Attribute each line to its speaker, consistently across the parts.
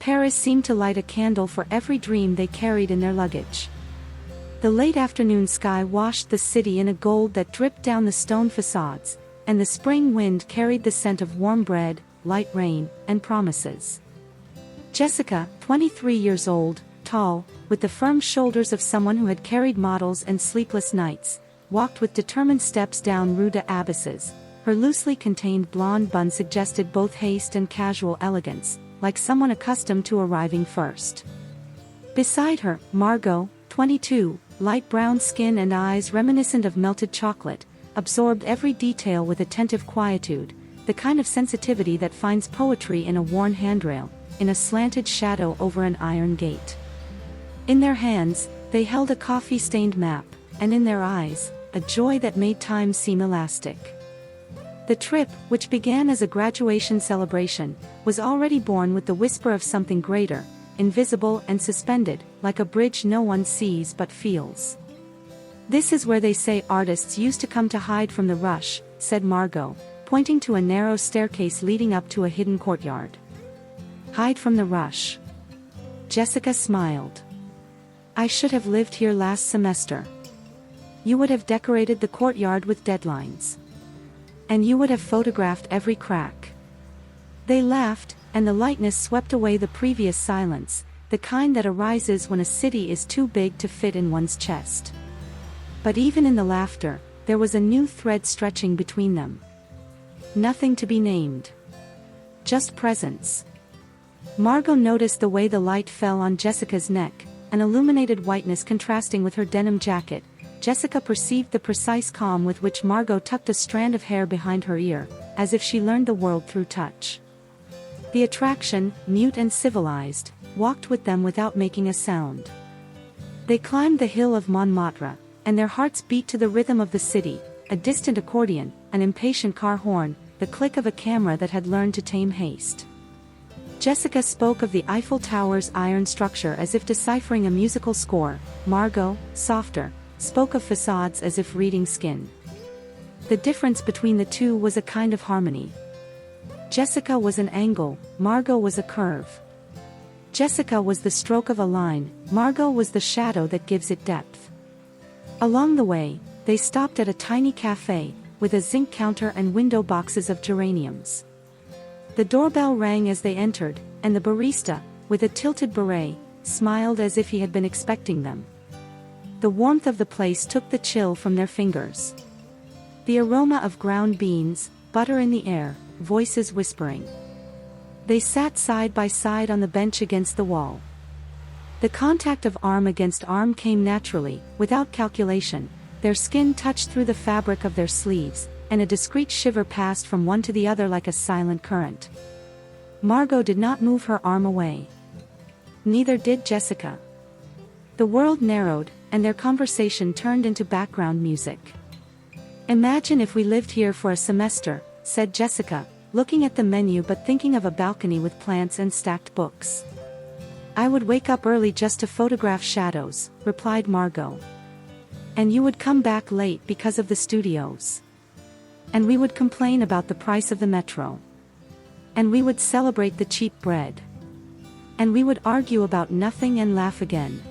Speaker 1: Paris seemed to light a candle for every dream they carried in their luggage. The late afternoon sky washed the city in a gold that dripped down the stone facades, and the spring wind carried the scent of warm bread, light rain, and promises. Jessica, 23 years old, tall, with the firm shoulders of someone who had carried models and sleepless nights, walked with determined steps down Rue des Abysses. Her loosely contained blonde bun suggested both haste and casual elegance, like someone accustomed to arriving first. Beside her, Margot, 22, light brown skin and eyes reminiscent of melted chocolate, absorbed every detail with attentive quietude, the kind of sensitivity that finds poetry in a worn handrail, in a slanted shadow over an iron gate. In their hands, they held a coffee-stained map, and in their eyes, a joy that made time seem elastic. The trip, which began as a graduation celebration, was already born with the whisper of something greater, invisible and suspended, like a bridge no one sees but feels. "This is where they say artists used to come to hide from the rush," said Margot, pointing to a narrow staircase leading up to a hidden courtyard. "Hide from the rush." Jessica smiled. "I should have lived here last semester. You would have decorated the courtyard with deadlines. And you would have photographed every crack." They laughed, and the lightness swept away the previous silence, the kind that arises when a city is too big to fit in one's chest. But even in the laughter, there was a new thread stretching between them. Nothing to be named. Just presence. Margot noticed the way the light fell on Jessica's neck, an illuminated whiteness contrasting with her denim jacket. Jessica perceived the precise calm with which Margot tucked a strand of hair behind her ear, as if she learned the world through touch. The attraction, mute and civilized, walked with them without making a sound. They climbed the hill of Montmartre, and their hearts beat to the rhythm of the city, a distant accordion, an impatient car horn, the click of a camera that had learned to tame haste. Jessica spoke of the Eiffel Tower's iron structure as if deciphering a musical score. Margot, softer, spoke of facades as if reading skin. The difference between the two was a kind of harmony. Jessica was an angle, Margot was a curve. Jessica was the stroke of a line, Margot was the shadow that gives it depth. Along the way, they stopped at a tiny cafe, with a zinc counter and window boxes of geraniums. The doorbell rang as they entered, and the barista, with a tilted beret, smiled as if he had been expecting them. The warmth of the place took the chill from their fingers. The aroma of ground beans, butter in the air, voices whispering. They sat side by side on the bench against the wall. The contact of arm against arm came naturally, without calculation. Their skin touched through the fabric of their sleeves, and a discreet shiver passed from one to the other like a silent current. Margot did not move her arm away. Neither did Jessica. The world narrowed, and their conversation turned into background music. "Imagine if we lived here for a semester," said Jessica, looking at the menu but thinking of a balcony with plants and stacked books. "I would wake up early just to photograph shadows," replied Margot. "And you would come back late because of the studios. And we would complain about the price of the metro. And we would celebrate the cheap bread. And we would argue about nothing and laugh again.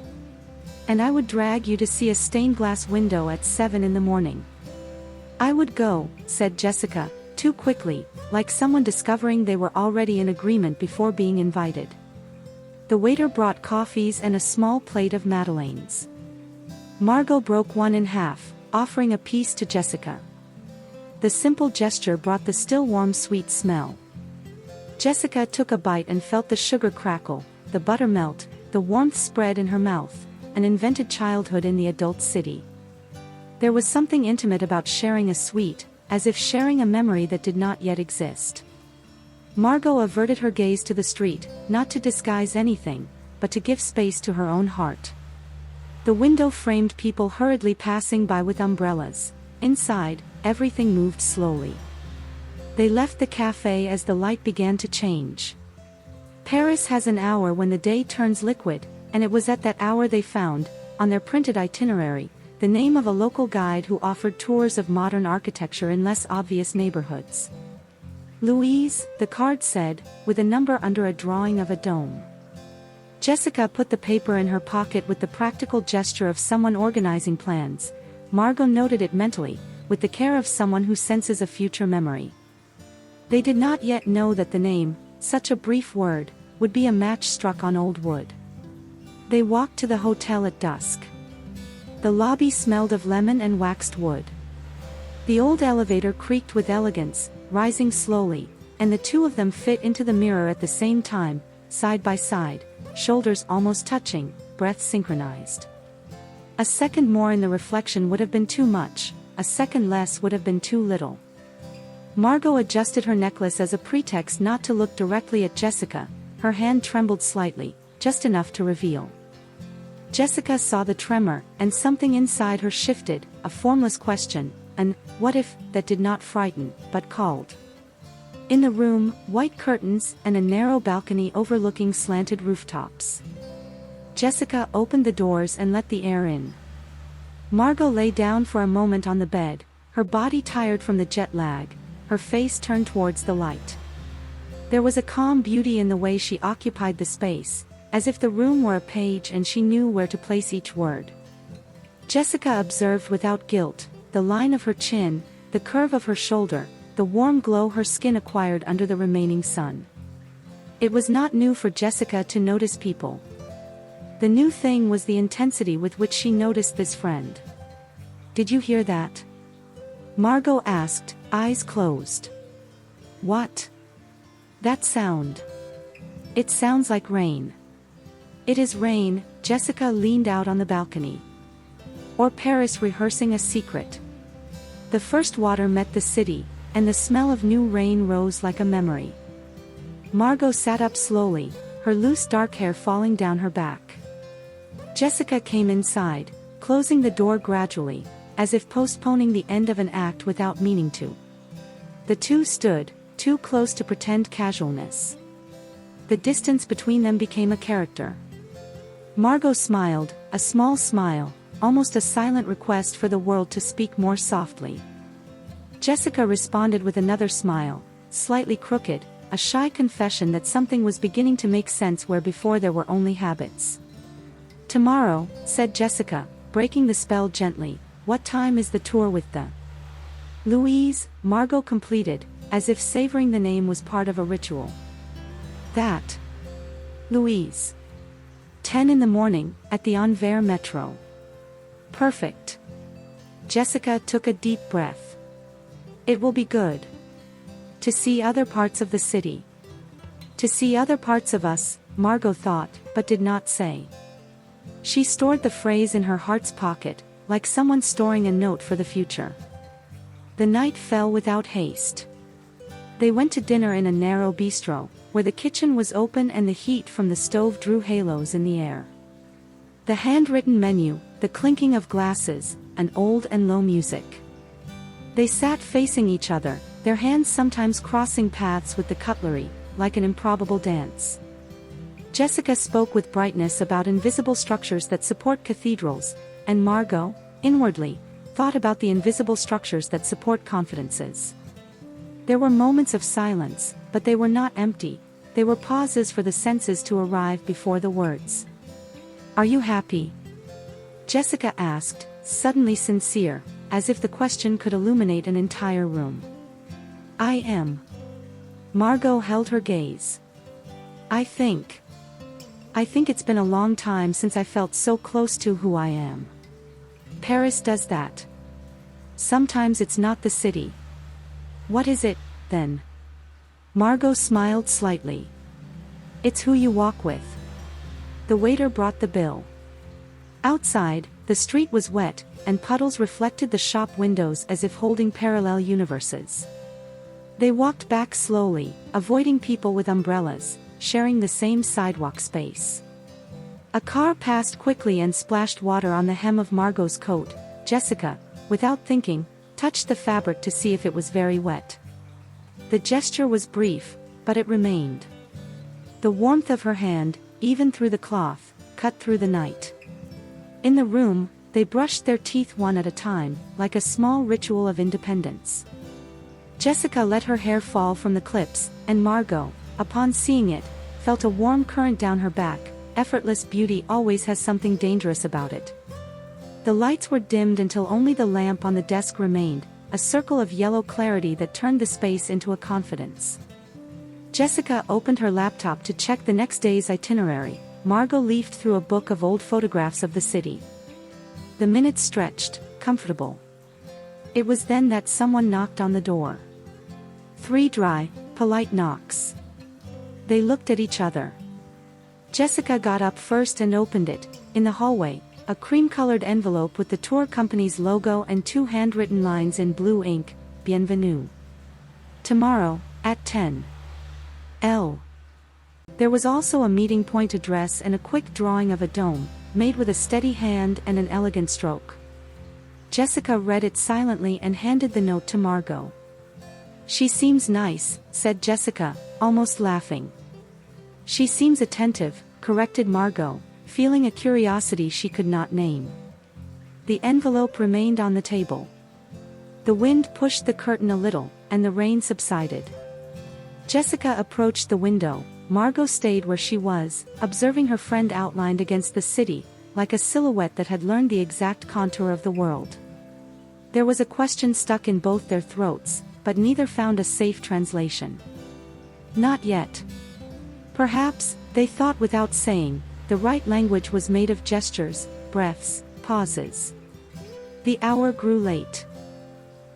Speaker 1: And I would drag you to see a stained glass window at 7 in the morning." "I would go," said Jessica, too quickly, like someone discovering they were already in agreement before being invited. The waiter brought coffees and a small plate of madeleines. Margot broke one in half, offering a piece to Jessica. The simple gesture brought the still warm sweet smell. Jessica took a bite and felt the sugar crackle, the butter melt, the warmth spread in her mouth, an invented childhood in the adult city. There was something intimate about sharing a sweet, as if sharing a memory that did not yet exist. Margot averted her gaze to the street, not to disguise anything, but to give space to her own heart. The window framed people hurriedly passing by with umbrellas. Inside, everything moved slowly. They left the cafe as the light began to change. Paris has an hour when the day turns liquid, and it was at that hour they found, on their printed itinerary, the name of a local guide who offered tours of modern architecture in less obvious neighborhoods. "Louise," the card said, with a number under a drawing of a dome. Jessica put the paper in her pocket with the practical gesture of someone organizing plans. Margot noted it mentally, with the care of someone who senses a future memory. They did not yet know that the name, such a brief word, would be a match struck on old wood. They walked to the hotel at dusk. The lobby smelled of lemon and waxed wood. The old elevator creaked with elegance, rising slowly, and the two of them fit into the mirror at the same time, side by side, shoulders almost touching, breath synchronized. A second more in the reflection would have been too much, a second less would have been too little. Margot adjusted her necklace as a pretext not to look directly at Jessica. Her hand trembled slightly, just enough to reveal. Jessica saw the tremor, and something inside her shifted, a formless question, an "what if" that did not frighten, but called. In the room, white curtains and a narrow balcony overlooking slanted rooftops. Jessica opened the doors and let the air in. Margot lay down for a moment on the bed, her body tired from the jet lag, her face turned towards the light. There was a calm beauty in the way she occupied the space, as if the room were a page and she knew where to place each word. Jessica observed without guilt, the line of her chin, the curve of her shoulder, the warm glow her skin acquired under the remaining sun. It was not new for Jessica to notice people. The new thing was the intensity with which she noticed this friend. "Did you hear that?" Margot asked, eyes closed. "What?" "That sound. It sounds like rain." "It is rain." Jessica leaned out on the balcony. "Or Paris rehearsing a secret." The first water met the city, and the smell of new rain rose like a memory. Margot sat up slowly, her loose dark hair falling down her back. Jessica came inside, closing the door gradually, as if postponing the end of an act without meaning to. The two stood, too close to pretend casualness. The distance between them became a character. Margot smiled, a small smile, almost a silent request for the world to speak more softly. Jessica responded with another smile, slightly crooked, a shy confession that something was beginning to make sense where before there were only habits. "Tomorrow," said Jessica, breaking the spell gently. "What time is the tour with the Louise?" Margot completed, as if savoring the name was part of a ritual. "That Louise. 10 in the morning, at the Anvers Metro." "Perfect." Jessica took a deep breath. "It will be good. To see other parts of the city. To see other parts of us," Margot thought, but did not say. She stored the phrase in her heart's pocket, like someone storing a note for the future. The night fell without haste. They went to dinner in a narrow bistro, where the kitchen was open and the heat from the stove drew halos in the air. The handwritten menu, the clinking of glasses, and old and low music. They sat facing each other, their hands sometimes crossing paths with the cutlery, like an improbable dance. Jessica spoke with brightness about invisible structures that support cathedrals, and Margot, inwardly, thought about the invisible structures that support confidences. There were moments of silence, but they were not empty, they were pauses for the senses to arrive before the words. "Are you happy?" Jessica asked, suddenly sincere, as if the question could illuminate an entire room. "I am." Margot held her gaze. I think it's been a long time since I felt so close to who I am." "Paris does that. Sometimes it's not the city." "What is it, then?" Margot smiled slightly. "It's who you walk with." The waiter brought the bill. Outside, the street was wet, and puddles reflected the shop windows as if holding parallel universes. They walked back slowly, avoiding people with umbrellas, sharing the same sidewalk space. A car passed quickly and splashed water on the hem of Margot's coat. Jessica, without thinking, touched the fabric to see if it was very wet. The gesture was brief, but it remained. The warmth of her hand, even through the cloth, cut through the night. In the room, they brushed their teeth one at a time, like a small ritual of independence. Jessica let her hair fall from the clips, and Margot, upon seeing it, felt a warm current down her back, effortless beauty always has something dangerous about it. The lights were dimmed until only the lamp on the desk remained, a circle of yellow clarity that turned the space into a confidence. Jessica opened her laptop to check the next day's itinerary. Margot leafed through a book of old photographs of the city. The minutes stretched, comfortable. It was then that someone knocked on the door. 3 dry, polite knocks. They looked at each other. Jessica got up first and opened it. In the hallway, a cream-colored envelope with the tour company's logo and 2 handwritten lines in blue ink, Bienvenue. Tomorrow, at 10. L. There was also a meeting point address and a quick drawing of a dome, made with a steady hand and an elegant stroke. Jessica read it silently and handed the note to Margot. "She seems nice," said Jessica, almost laughing. "She seems attentive," corrected Margot, feeling a curiosity she could not name. The envelope remained on the table. The wind pushed the curtain a little, and the rain subsided. Jessica approached the window. Margot stayed where she was, observing her friend outlined against the city, like a silhouette that had learned the exact contour of the world. There was a question stuck in both their throats, but neither found a safe translation. Not yet. Perhaps, they thought without saying, the right language was made of gestures, breaths, pauses. The hour grew late.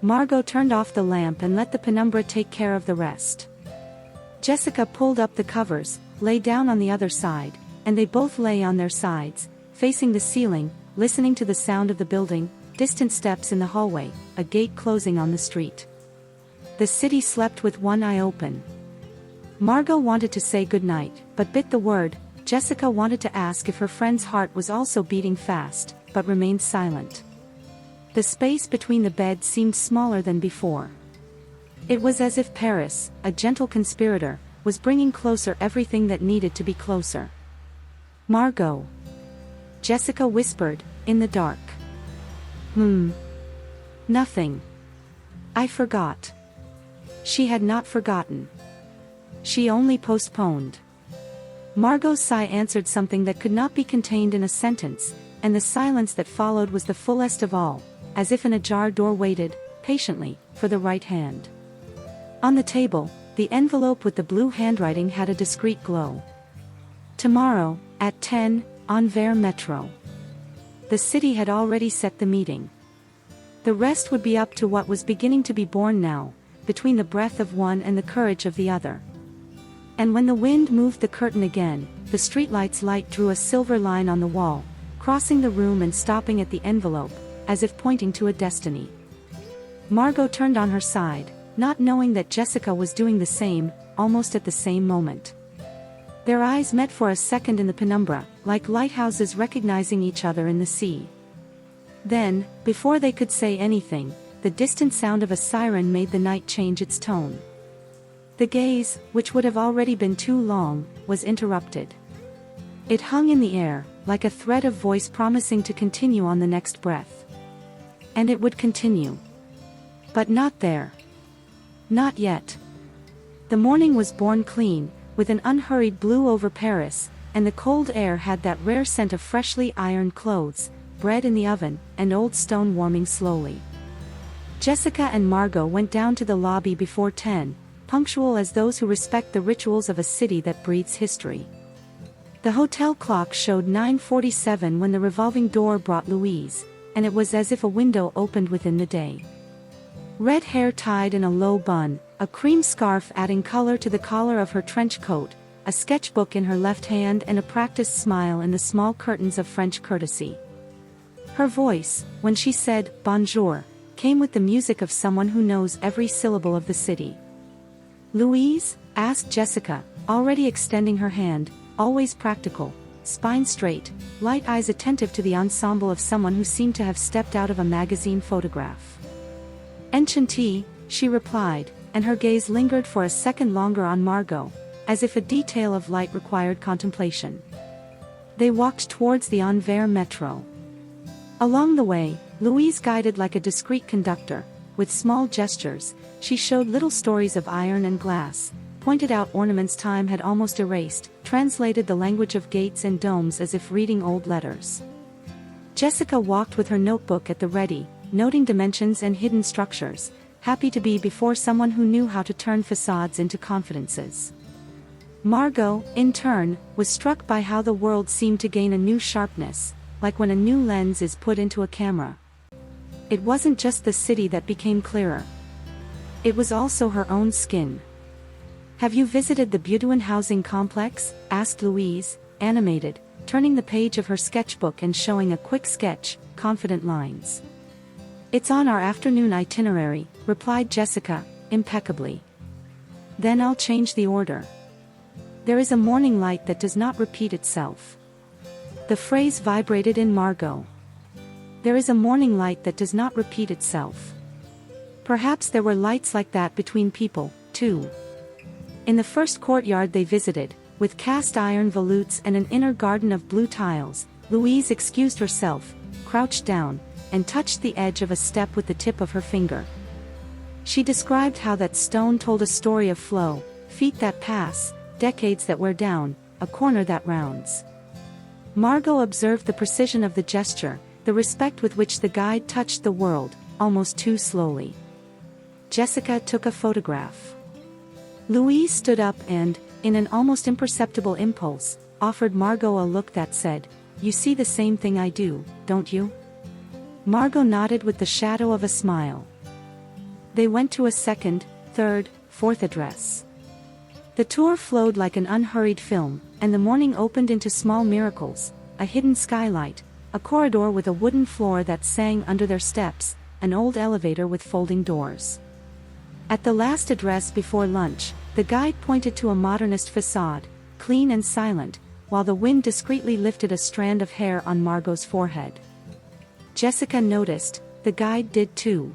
Speaker 1: Margot turned off the lamp and let the penumbra take care of the rest. Jessica pulled up the covers, lay down on the other side, and they both lay on their sides, facing the ceiling, listening to the sound of the building, distant steps in the hallway, a gate closing on the street. The city slept with one eye open. Margot wanted to say goodnight, but bit the word. Jessica wanted to ask if her friend's heart was also beating fast, but remained silent. The space between the beds seemed smaller than before. It was as if Paris, a gentle conspirator, was bringing closer everything that needed to be closer. "Margot," Jessica whispered, in the dark. Nothing. I forgot." She had not forgotten. She only postponed. Margot's sigh answered something that could not be contained in a sentence, and the silence that followed was the fullest of all, as if an ajar door waited, patiently, for the right hand. On the table, the envelope with the blue handwriting had a discreet glow. "Tomorrow, at 10, Anvers Metro." The city had already set the meeting. The rest would be up to what was beginning to be born now, between the breath of one and the courage of the other. And when the wind moved the curtain again, the streetlight's light drew a silver line on the wall, crossing the room and stopping at the envelope, as if pointing to a destiny. Margot turned on her side, not knowing that Jessica was doing the same, almost at the same moment. Their eyes met for a second in the penumbra, like lighthouses recognizing each other in the sea. Then, before they could say anything, the distant sound of a siren made the night change its tone. The gaze, which would have already been too long, was interrupted. It hung in the air, like a thread of voice promising to continue on the next breath. And it would continue. But not there. Not yet. The morning was born clean, with an unhurried blue over Paris, and the cold air had that rare scent of freshly ironed clothes, bread in the oven, and old stone warming slowly. Jessica and Margot went down to the lobby before 10, punctual as those who respect the rituals of a city that breathes history. The hotel clock showed 9:47 when the revolving door brought Louise, and it was as if a window opened within the day. Red hair tied in a low bun, a cream scarf adding color to the collar of her trench coat, a sketchbook in her left hand and a practiced smile in the small curtains of French courtesy. Her voice, when she said, "Bonjour," came with the music of someone who knows every syllable of the city. "Louise?" asked Jessica, already extending her hand, always practical, spine straight, light eyes attentive to the ensemble of someone who seemed to have stepped out of a magazine photograph. "Enchanté," she replied, and her gaze lingered for a second longer on Margot, as if a detail of light required contemplation. They walked towards the Anvers metro. Along the way, Louise guided like a discreet conductor. With small gestures, she showed little stories of iron and glass, pointed out ornaments time had almost erased, translated the language of gates and domes as if reading old letters. Jessica walked with her notebook at the ready, noting dimensions and hidden structures, happy to be before someone who knew how to turn facades into confidences. Margot, in turn, was struck by how the world seemed to gain a new sharpness, like when a new lens is put into a camera. It wasn't just the city that became clearer. It was also her own skin. "Have you visited the Budouin housing complex?" asked Louise, animated, turning the page of her sketchbook and showing a quick sketch, confident lines. "It's on our afternoon itinerary," replied Jessica, impeccably. "Then I'll change the order. There is a morning light that does not repeat itself." The phrase vibrated in Margot. There is a morning light that does not repeat itself. Perhaps there were lights like that between people, too. In the first courtyard they visited, with cast iron volutes and an inner garden of blue tiles, Louise excused herself, crouched down, and touched the edge of a step with the tip of her finger. She described how that stone told a story of flow, feet that pass, decades that wear down, a corner that rounds. Margot observed the precision of the gesture, the respect with which the guide touched the world, almost too slowly. Jessica took a photograph. Louise stood up and, in an almost imperceptible impulse, offered Margot a look that said, "You see the same thing I do, don't you?" Margot nodded with the shadow of a smile. They went to a second, third, fourth address. The tour flowed like an unhurried film, and the morning opened into small miracles, a hidden skylight, a corridor with a wooden floor that sang under their steps, an old elevator with folding doors. At the last address before lunch, the guide pointed to a modernist facade, clean and silent, while the wind discreetly lifted a strand of hair on Margot's forehead. Jessica noticed, the guide did too.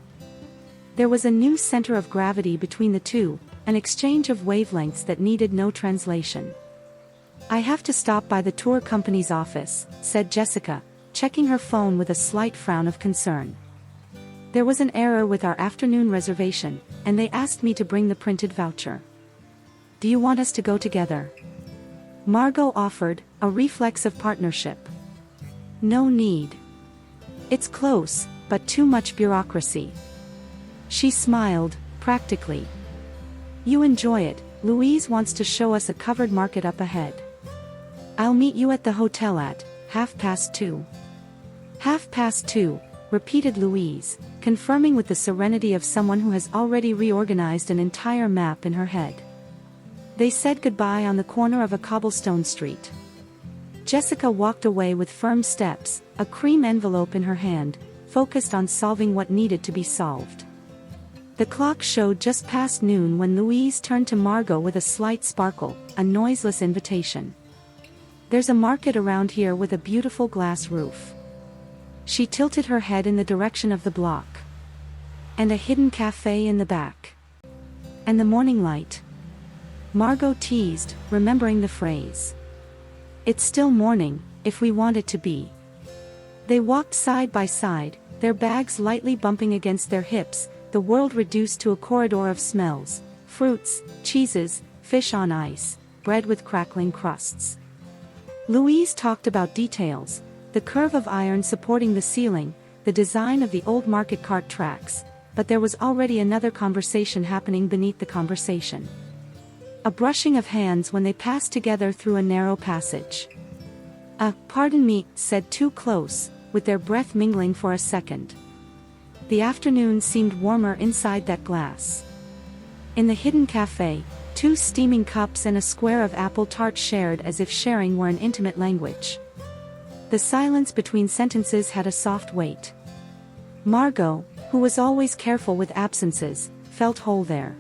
Speaker 1: There was a new center of gravity between the two, an exchange of wavelengths that needed no translation. "I have to stop by the tour company's office," said Jessica, checking her phone with a slight frown of concern. "There was an error with our afternoon reservation, and they asked me to bring the printed voucher. Do you want us to go together?" Margot offered, a reflex of partnership. "No need. It's close, but too much bureaucracy." She smiled, practically. "You enjoy it, Louise wants to show us a covered market up ahead. I'll meet you at the hotel at 2:30. 2:30, repeated Louise, confirming with the serenity of someone who has already reorganized an entire map in her head. They said goodbye on the corner of a cobblestone street. Jessica walked away with firm steps, a cream envelope in her hand, focused on solving what needed to be solved. The clock showed just past noon when Louise turned to Margot with a slight sparkle, a noiseless invitation. "There's a market around here with a beautiful glass roof." She tilted her head in the direction of the block. "And a hidden cafe in the back. And the morning light." Margot teased, remembering the phrase. "It's still morning, if we want it to be." They walked side by side, their bags lightly bumping against their hips, the world reduced to a corridor of smells, fruits, cheeses, fish on ice, bread with crackling crusts. Louise talked about details, the curve of iron supporting the ceiling, the design of the old market cart tracks, but there was already another conversation happening beneath the conversation. A brushing of hands when they passed together through a narrow passage. Pardon me," said two close, with their breath mingling for a second. The afternoon seemed warmer inside that glass. In the hidden cafe, two steaming cups and a square of apple tart shared as if sharing were an intimate language. The silence between sentences had a soft weight. Margot, who was always careful with absences, felt whole there.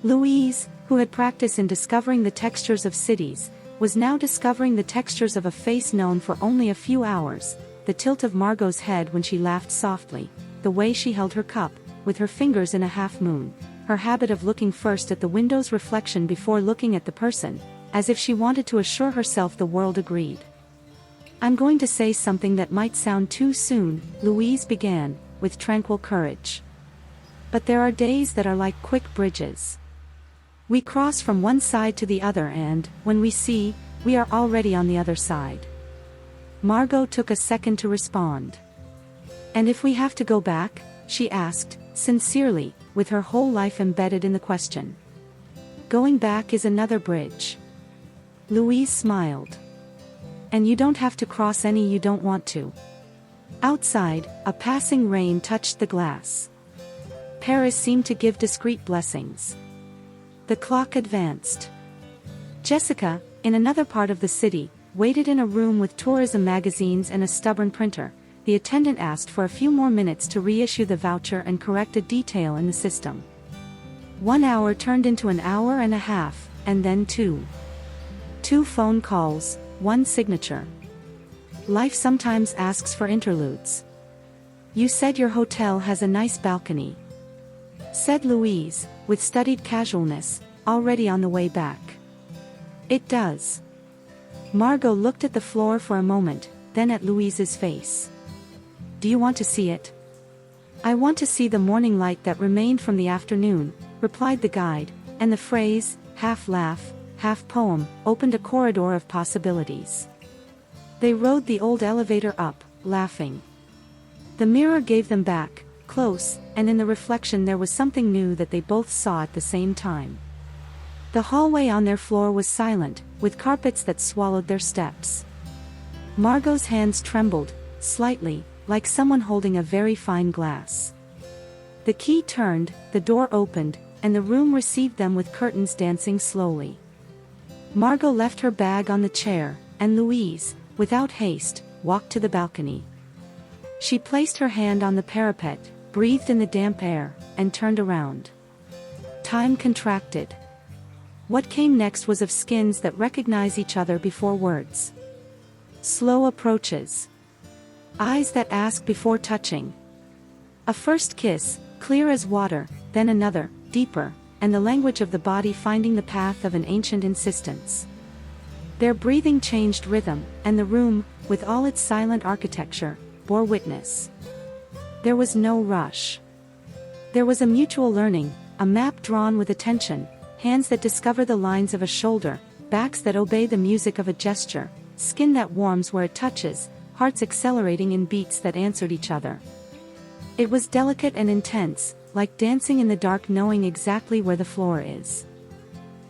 Speaker 1: Louise, who had practice in discovering the textures of cities, was now discovering the textures of a face known for only a few hours, the tilt of Margot's head when she laughed softly, the way she held her cup, with her fingers in a half-moon, her habit of looking first at the window's reflection before looking at the person, as if she wanted to assure herself the world agreed. "I'm going to say something that might sound too soon," Louise began, with tranquil courage. "But there are days that are like quick bridges. We cross from one side to the other and, when we see, we are already on the other side. Margot took a second to respond. And if we have to go back? She asked, sincerely, with her whole life embedded in the question. Going back is another bridge. Louise smiled. And you don't have to cross any you don't want to. Outside, a passing rain touched the glass. Paris seemed to give discreet blessings. The clock advanced. Jessica, in another part of the city, waited in a room with tourism magazines and a stubborn printer. The attendant asked for a few more minutes to reissue the voucher and correct a detail in the system. 1 hour turned into an hour and a half, and then 2. 2 phone calls, 1 signature. Life sometimes asks for interludes. You said your hotel has a nice balcony, said Louise, with studied casualness, already on the way back. It does. Margot looked at the floor for a moment, then at Louise's face. Do you want to see it? I want to see the morning light that remained from the afternoon, replied the guide, and the phrase, half laugh, half poem, opened a corridor of possibilities. They rode the old elevator up, laughing. The mirror gave them back, close, and in the reflection there was something new that they both saw at the same time. The hallway on their floor was silent, with carpets that swallowed their steps. Margot's hands trembled, slightly, like someone holding a very fine glass. The key turned, the door opened, and the room received them with curtains dancing slowly. Margot left her bag on the chair, and Louise, without haste, walked to the balcony. She placed her hand on the parapet, breathed in the damp air, and turned around. Time contracted. What came next was of skins that recognize each other before words. Slow approaches. Eyes that ask before touching. A first kiss, clear as water, then another, deeper, and the language of the body finding the path of an ancient insistence. Their breathing changed rhythm, and the room, with all its silent architecture, bore witness. There was no rush. There was a mutual learning, a map drawn with attention, hands that discover the lines of a shoulder, backs that obey the music of a gesture, skin that warms where it touches, hearts accelerating in beats that answered each other. It was delicate and intense, like dancing in the dark knowing exactly where the floor is.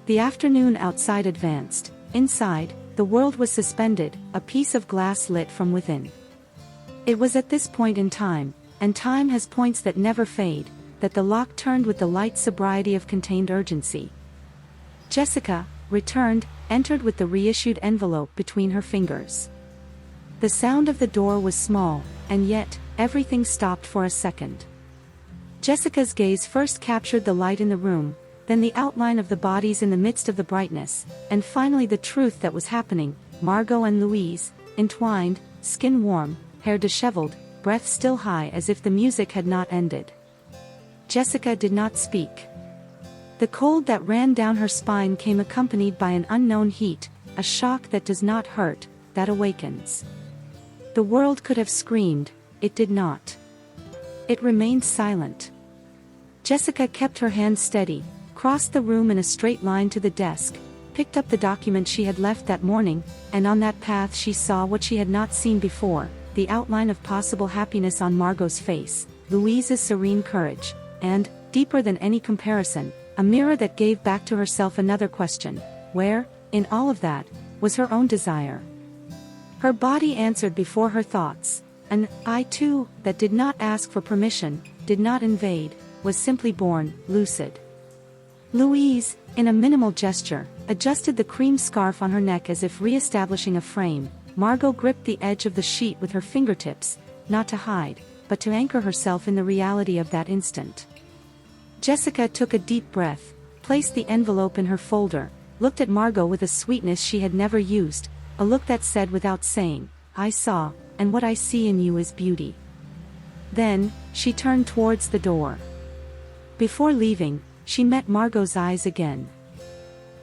Speaker 1: The afternoon outside advanced. Inside, the world was suspended, a piece of glass lit from within. It was at this point in time, and time has points that never fade, that the lock turned with the light sobriety of contained urgency. Jessica, returned, entered with the reissued envelope between her fingers. The sound of the door was small, and yet, everything stopped for a second. Jessica's gaze first captured the light in the room, then the outline of the bodies in the midst of the brightness, and finally the truth that was happening. Margot and Louise, entwined, skin warm, hair disheveled, breath still high as if the music had not ended. Jessica did not speak. The cold that ran down her spine came accompanied by an unknown heat, a shock that does not hurt, that awakens. The world could have screamed, it did not. It remained silent. Jessica kept her hand steady, crossed the room in a straight line to the desk, picked up the document she had left that morning, and on that path she saw what she had not seen before, the outline of possible happiness on Margot's face, Louise's serene courage, and, deeper than any comparison, a mirror that gave back to herself another question: where, in all of that, was her own desire? Her body answered before her thoughts, an I too, that did not ask for permission, did not invade, was simply born, lucid. Louise, in a minimal gesture, adjusted the cream scarf on her neck as if re-establishing a frame. Margot gripped the edge of the sheet with her fingertips, not to hide, but to anchor herself in the reality of that instant. Jessica took a deep breath, placed the envelope in her folder, looked at Margot with a sweetness she had never used, a look that said without saying, I saw, and what I see in you is beauty. Then, she turned towards the door. Before leaving, she met Margot's eyes again.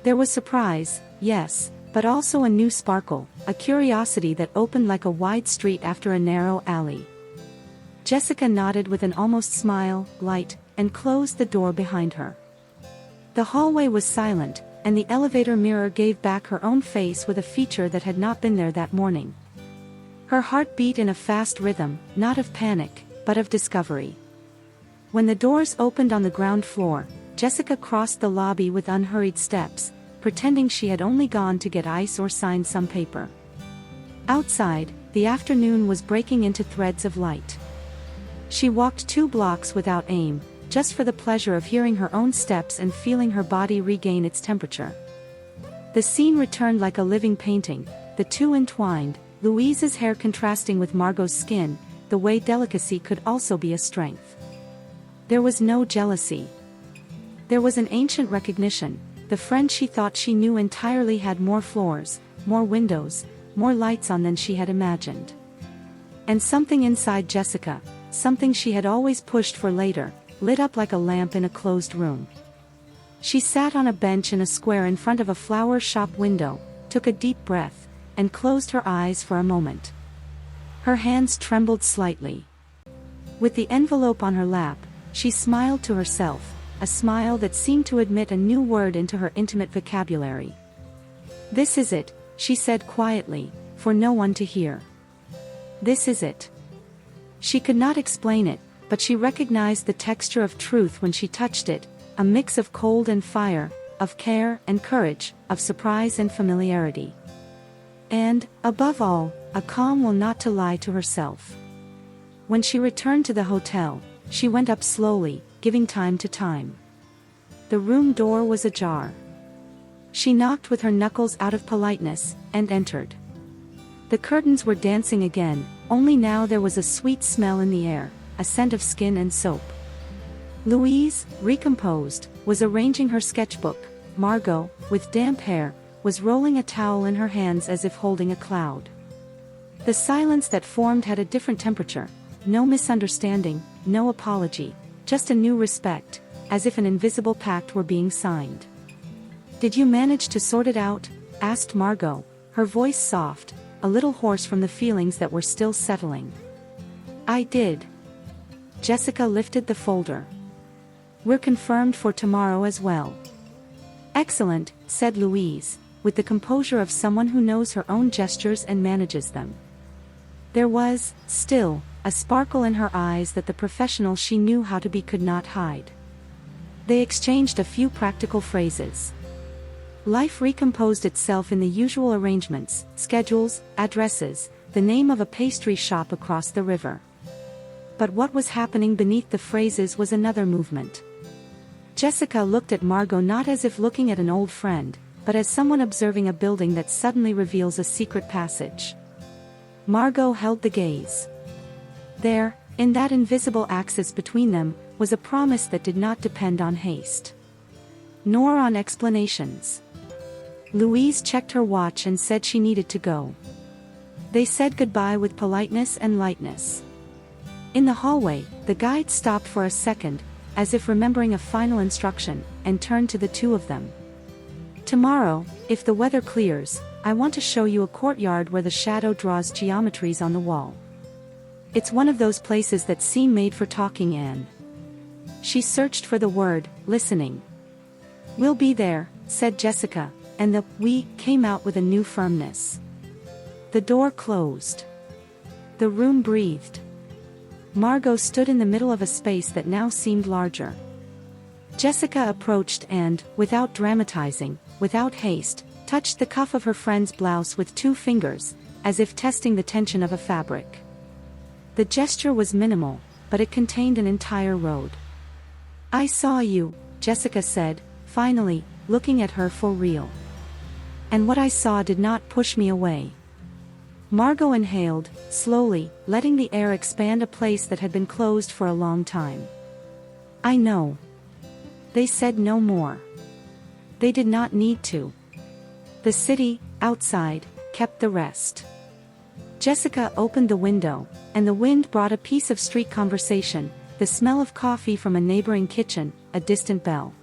Speaker 1: There was surprise, yes, but also a new sparkle, a curiosity that opened like a wide street after a narrow alley. Jessica nodded with an almost smile, light, and closed the door behind her. The hallway was silent, and the elevator mirror gave back her own face with a feature that had not been there that morning. Her heart beat in a fast rhythm, not of panic, but of discovery. When the doors opened on the ground floor, Jessica crossed the lobby with unhurried steps, pretending she had only gone to get ice or sign some paper. Outside, the afternoon was breaking into threads of light. She walked 2 blocks without aim, just for the pleasure of hearing her own steps and feeling her body regain its temperature. The scene returned like a living painting, the two entwined, Louise's hair contrasting with Margot's skin, the way delicacy could also be a strength. There was no jealousy. There was an ancient recognition. The friend she thought she knew entirely had more floors, more windows, more lights on than she had imagined. And something inside Jessica, something she had always pushed for later, lit up like a lamp in a closed room. She sat on a bench in a square in front of a flower shop window, took a deep breath, and closed her eyes for a moment. Her hands trembled slightly. With the envelope on her lap, she smiled to herself, a smile that seemed to admit a new word into her intimate vocabulary. "This is it," she said quietly, for no one to hear. "This is it." She could not explain it, but she recognized the texture of truth when she touched it, a mix of cold and fire, of care and courage, of surprise and familiarity. And, above all, a calm will not to lie to herself. When she returned to the hotel, she went up slowly, giving time to time. The room door was ajar. She knocked with her knuckles out of politeness, and entered. The curtains were dancing again, only now there was a sweet smell in the air, a scent of skin and soap. Louise, recomposed, was arranging her sketchbook. Margot, with damp hair, was rolling a towel in her hands as if holding a cloud. The silence that formed had a different temperature, no misunderstanding, no apology, just a new respect, as if an invisible pact were being signed. "Did you manage to sort it out?" asked Margot, her voice soft, a little hoarse from the feelings that were still settling. "I did." Jessica lifted the folder. "We're confirmed for tomorrow as well." "Excellent," said Louise, with the composure of someone who knows her own gestures and manages them. There was, still, a sparkle in her eyes that the professional she knew how to be could not hide. They exchanged a few practical phrases. Life recomposed itself in the usual arrangements, schedules, addresses, the name of a pastry shop across the river. But what was happening beneath the phrases was another movement. Jessica looked at Margot not as if looking at an old friend, but as someone observing a building that suddenly reveals a secret passage. Margot held the gaze. There, in that invisible axis between them, was a promise that did not depend on haste. Nor on explanations. Louise checked her watch and said she needed to go. They said goodbye with politeness and lightness. In the hallway, the guide stopped for a second, as if remembering a final instruction, and turned to the two of them. "Tomorrow, if the weather clears, I want to show you a courtyard where the shadow draws geometries on the wall. It's one of those places that seem made for talking, Anne." She searched for the word, listening. "We'll be there," said Jessica, and the "we" came out with a new firmness. The door closed. The room breathed. Margot stood in the middle of a space that now seemed larger. Jessica approached and, without dramatizing, without haste, touched the cuff of her friend's blouse with 2 fingers, as if testing the tension of a fabric. The gesture was minimal, but it contained an entire road. "I saw you," Jessica said, finally, looking at her for real. "And what I saw did not push me away." Margot inhaled, slowly, letting the air expand a place that had been closed for a long time. "I know." They said no more. They did not need to. The city, outside, kept the rest. Jessica opened the window, and the wind brought a piece of street conversation, the smell of coffee from a neighboring kitchen, a distant bell.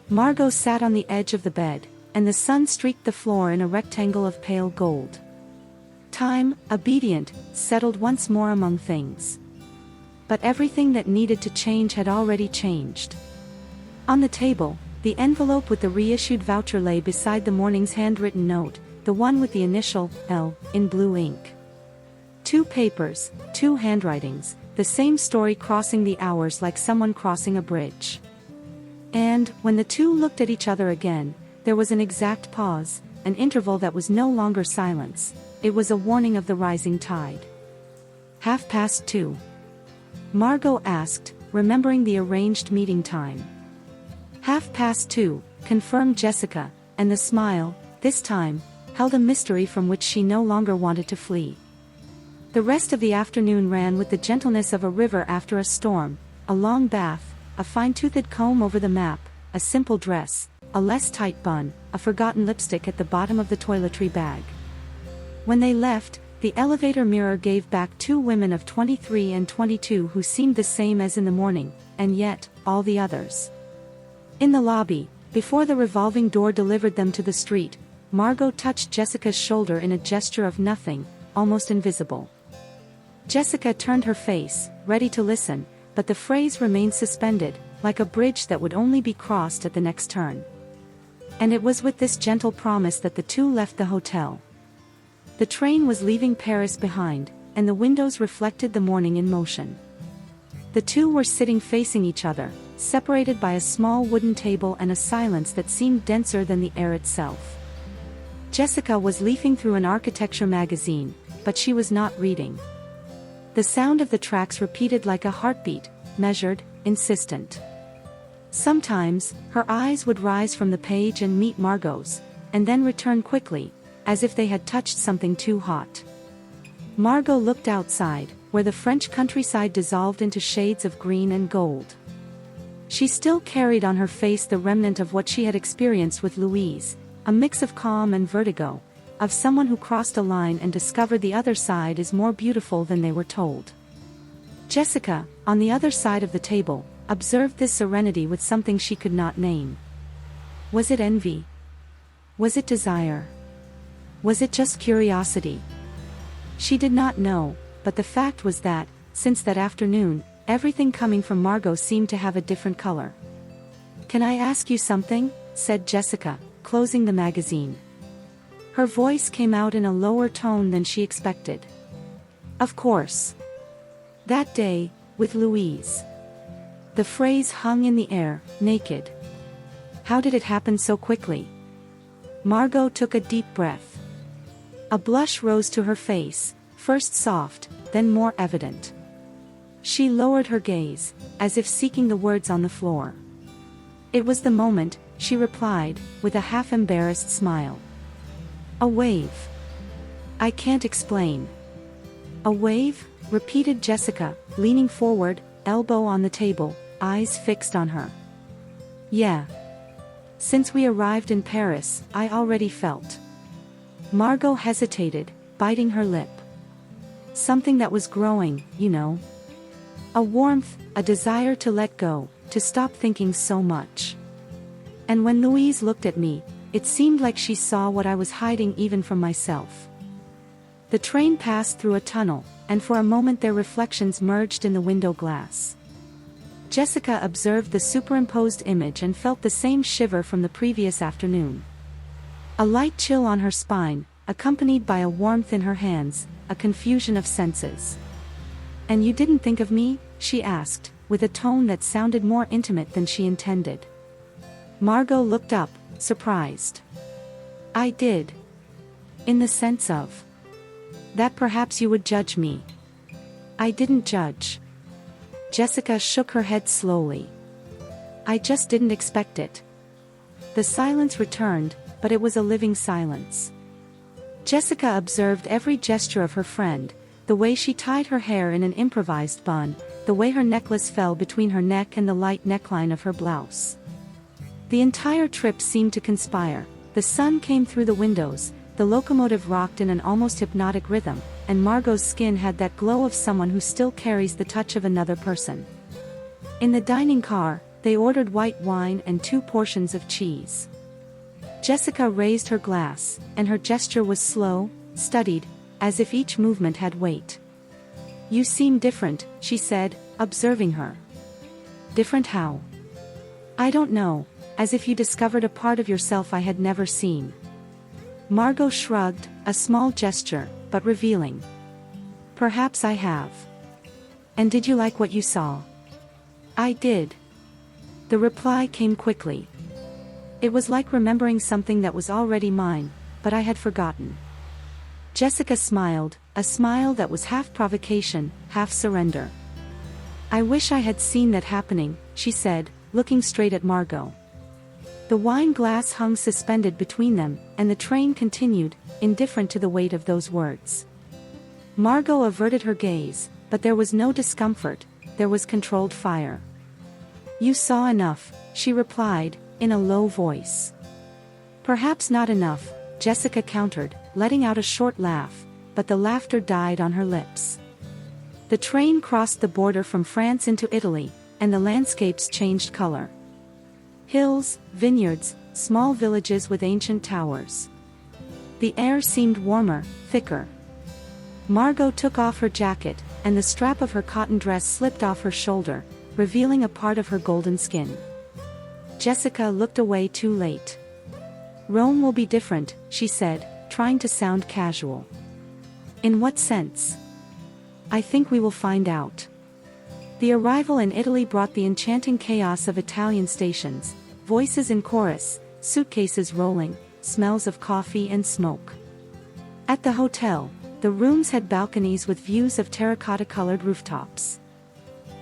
Speaker 1: Margot sat on the edge of the bed, and the sun streaked the floor in a rectangle of pale gold. Time, obedient, settled once more among things. But everything that needed to change had already changed. On the table, The envelope with the reissued voucher lay beside the morning's handwritten note, the one with the initial L in blue ink. 2 papers, 2 handwritings, the same story crossing the hours like someone crossing a bridge. And, when the two looked at each other again, there was an exact pause, an interval that was no longer silence. It was a warning of the rising tide. 2:30. Margot asked, remembering the arranged meeting time. 2:30, confirmed Jessica, and the smile, this time, held a mystery from which she no longer wanted to flee. The rest of the afternoon ran with the gentleness of a river after a storm, a long bath, a fine-toothed comb over the map, a simple dress, a less tight bun, a forgotten lipstick at the bottom of the toiletry bag. When they left, the elevator mirror gave back 2 women of 23 and 22 who seemed the same as in the morning, and yet, all the others. In the lobby, before the revolving door delivered them to the street, Margot touched Jessica's shoulder in a gesture of nothing, almost invisible. Jessica turned her face, ready to listen, but the phrase remained suspended, like a bridge that would only be crossed at the next turn. And it was with this gentle promise that the two left the hotel. The train was leaving Paris behind, and the windows reflected the morning in motion. The two were sitting facing each other, separated by a small wooden table and a silence that seemed denser than the air itself. Jessica was leafing through an architecture magazine, but she was not reading. The sound of the tracks repeated like a heartbeat, measured, insistent. Sometimes, her eyes would rise from the page and meet Margot's, and then return quickly, as if they had touched something too hot. Margot looked outside, where the French countryside dissolved into shades of green and gold. She still carried on her face the remnant of what she had experienced with Louise, a mix of calm and vertigo, of someone who crossed a line and discovered the other side is more beautiful than they were told. Jessica, on the other side of the table, observed this serenity with something she could not name. Was it envy? Was it desire? Was it just curiosity? She did not know, but the fact was that, since that afternoon, everything coming from Margot seemed to have a different color. "Can I ask you something?" said Jessica, closing the magazine. Her voice came out in a lower tone than she expected. "Of course." That day, with Louise. The phrase hung in the air, naked. How did it happen so quickly? Margot took a deep breath. A blush rose to her face, first soft, then more evident. She lowered her gaze, as if seeking the words on the floor. "It was the moment," she replied, with a half-embarrassed smile. "A wave. I can't explain." "A wave?" repeated Jessica, leaning forward, elbow on the table, eyes fixed on her. "Yeah. Since we arrived in Paris, I already felt." Margot hesitated, biting her lip. "Something that was growing, you know. A warmth, a desire to let go, to stop thinking so much. And when Louise looked at me, it seemed like she saw what I was hiding even from myself." The train passed through a tunnel, and for a moment their reflections merged in the window glass. Jessica observed the superimposed image and felt the same shiver from the previous afternoon. A light chill on her spine, accompanied by a warmth in her hands, a confusion of senses. "And you didn't think of me?" she asked, with a tone that sounded more intimate than she intended. Margot looked up, surprised. "I did. In the sense of that perhaps you would judge me." "I didn't judge." Jessica shook her head slowly. "I just didn't expect it." The silence returned, but it was a living silence. Jessica observed every gesture of her friend, the way she tied her hair in an improvised bun, the way her necklace fell between her neck and the light neckline of her blouse. The entire trip seemed to conspire. The sun came through the windows, the locomotive rocked in an almost hypnotic rhythm, and Margot's skin had that glow of someone who still carries the touch of another person. In the dining car, they ordered white wine and 2 portions of cheese. Jessica raised her glass, and her gesture was slow, studied, as if each movement had weight. "You seem different," she said, observing her. "Different how?" "I don't know. as if you discovered a part of yourself I had never seen. Margot shrugged, a small gesture, but revealing. Perhaps I have. And did you like what you saw? I did. The reply came quickly. It was like remembering something that was already mine, but I had forgotten. Jessica smiled, a smile that was half provocation, half surrender. I wish I had seen that happening, she said, looking straight at Margot. The wine glass hung suspended between them, and the train continued, indifferent to the weight of those words. Margot averted her gaze, but there was no discomfort, there was controlled fire. You saw enough, she replied, in a low voice. Perhaps not enough, Jessica countered, letting out a short laugh, but the laughter died on her lips. The train crossed the border from France into Italy, and the landscapes changed color. Hills, vineyards, small villages with ancient towers. The air seemed warmer, thicker. Margot took off her jacket, and the strap of her cotton dress slipped off her shoulder, revealing a part of her golden skin. Jessica looked away too late. Rome will be different, she said, trying to sound casual. In what sense? I think we will find out. The arrival in Italy brought the enchanting chaos of Italian stations, voices in chorus, suitcases rolling, smells of coffee and smoke. At the hotel, the rooms had balconies with views of terracotta-colored rooftops.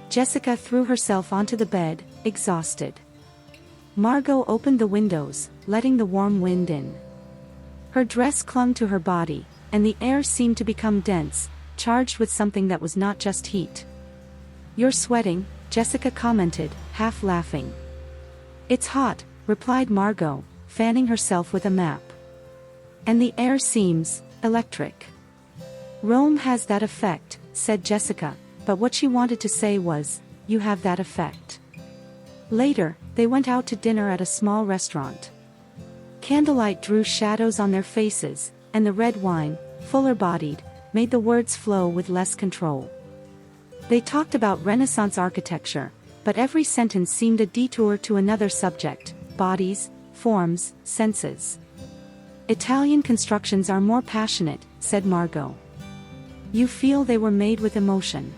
Speaker 1: Jessica threw herself onto the bed, exhausted. Margot opened the windows, letting the warm wind in. Her dress clung to her body, and the air seemed to become dense, charged with something that was not just heat. You're sweating, Jessica commented, half laughing. It's hot, replied Margot, fanning herself with a map. And the air seems electric. Rome has that effect, said Jessica, but what she wanted to say was, you have that effect. Later, they went out to dinner at a small restaurant. Candlelight drew shadows on their faces, and the red wine, fuller-bodied, made the words flow with less control. They talked about Renaissance architecture, but every sentence seemed a detour to another subject: bodies, forms, senses. Italian constructions are more passionate, said Margot. You feel they were made with emotion.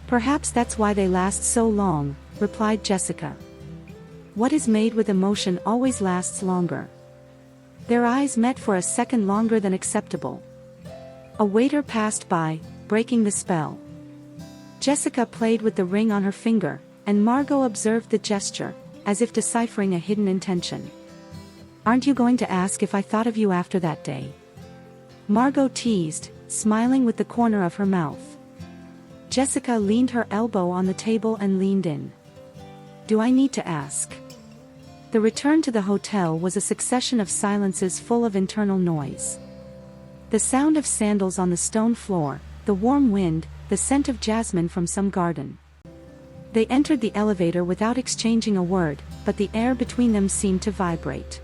Speaker 1: Perhaps that's why they last so long, replied Jessica. What is made with emotion always lasts longer. Their eyes met for a second longer than acceptable. A waiter passed by, breaking the spell. Jessica played with the ring on her finger, and Margot observed the gesture, as if deciphering a hidden intention. Aren't you going to ask if I thought of you after that day? Margot teased, smiling with the corner of her mouth. Jessica leaned her elbow on the table and leaned in. Do I need to ask? The return to the hotel was a succession of silences full of internal noise. The sound of sandals on the stone floor, the warm wind, the scent of jasmine from some garden. They entered the elevator without exchanging a word, but the air between them seemed to vibrate.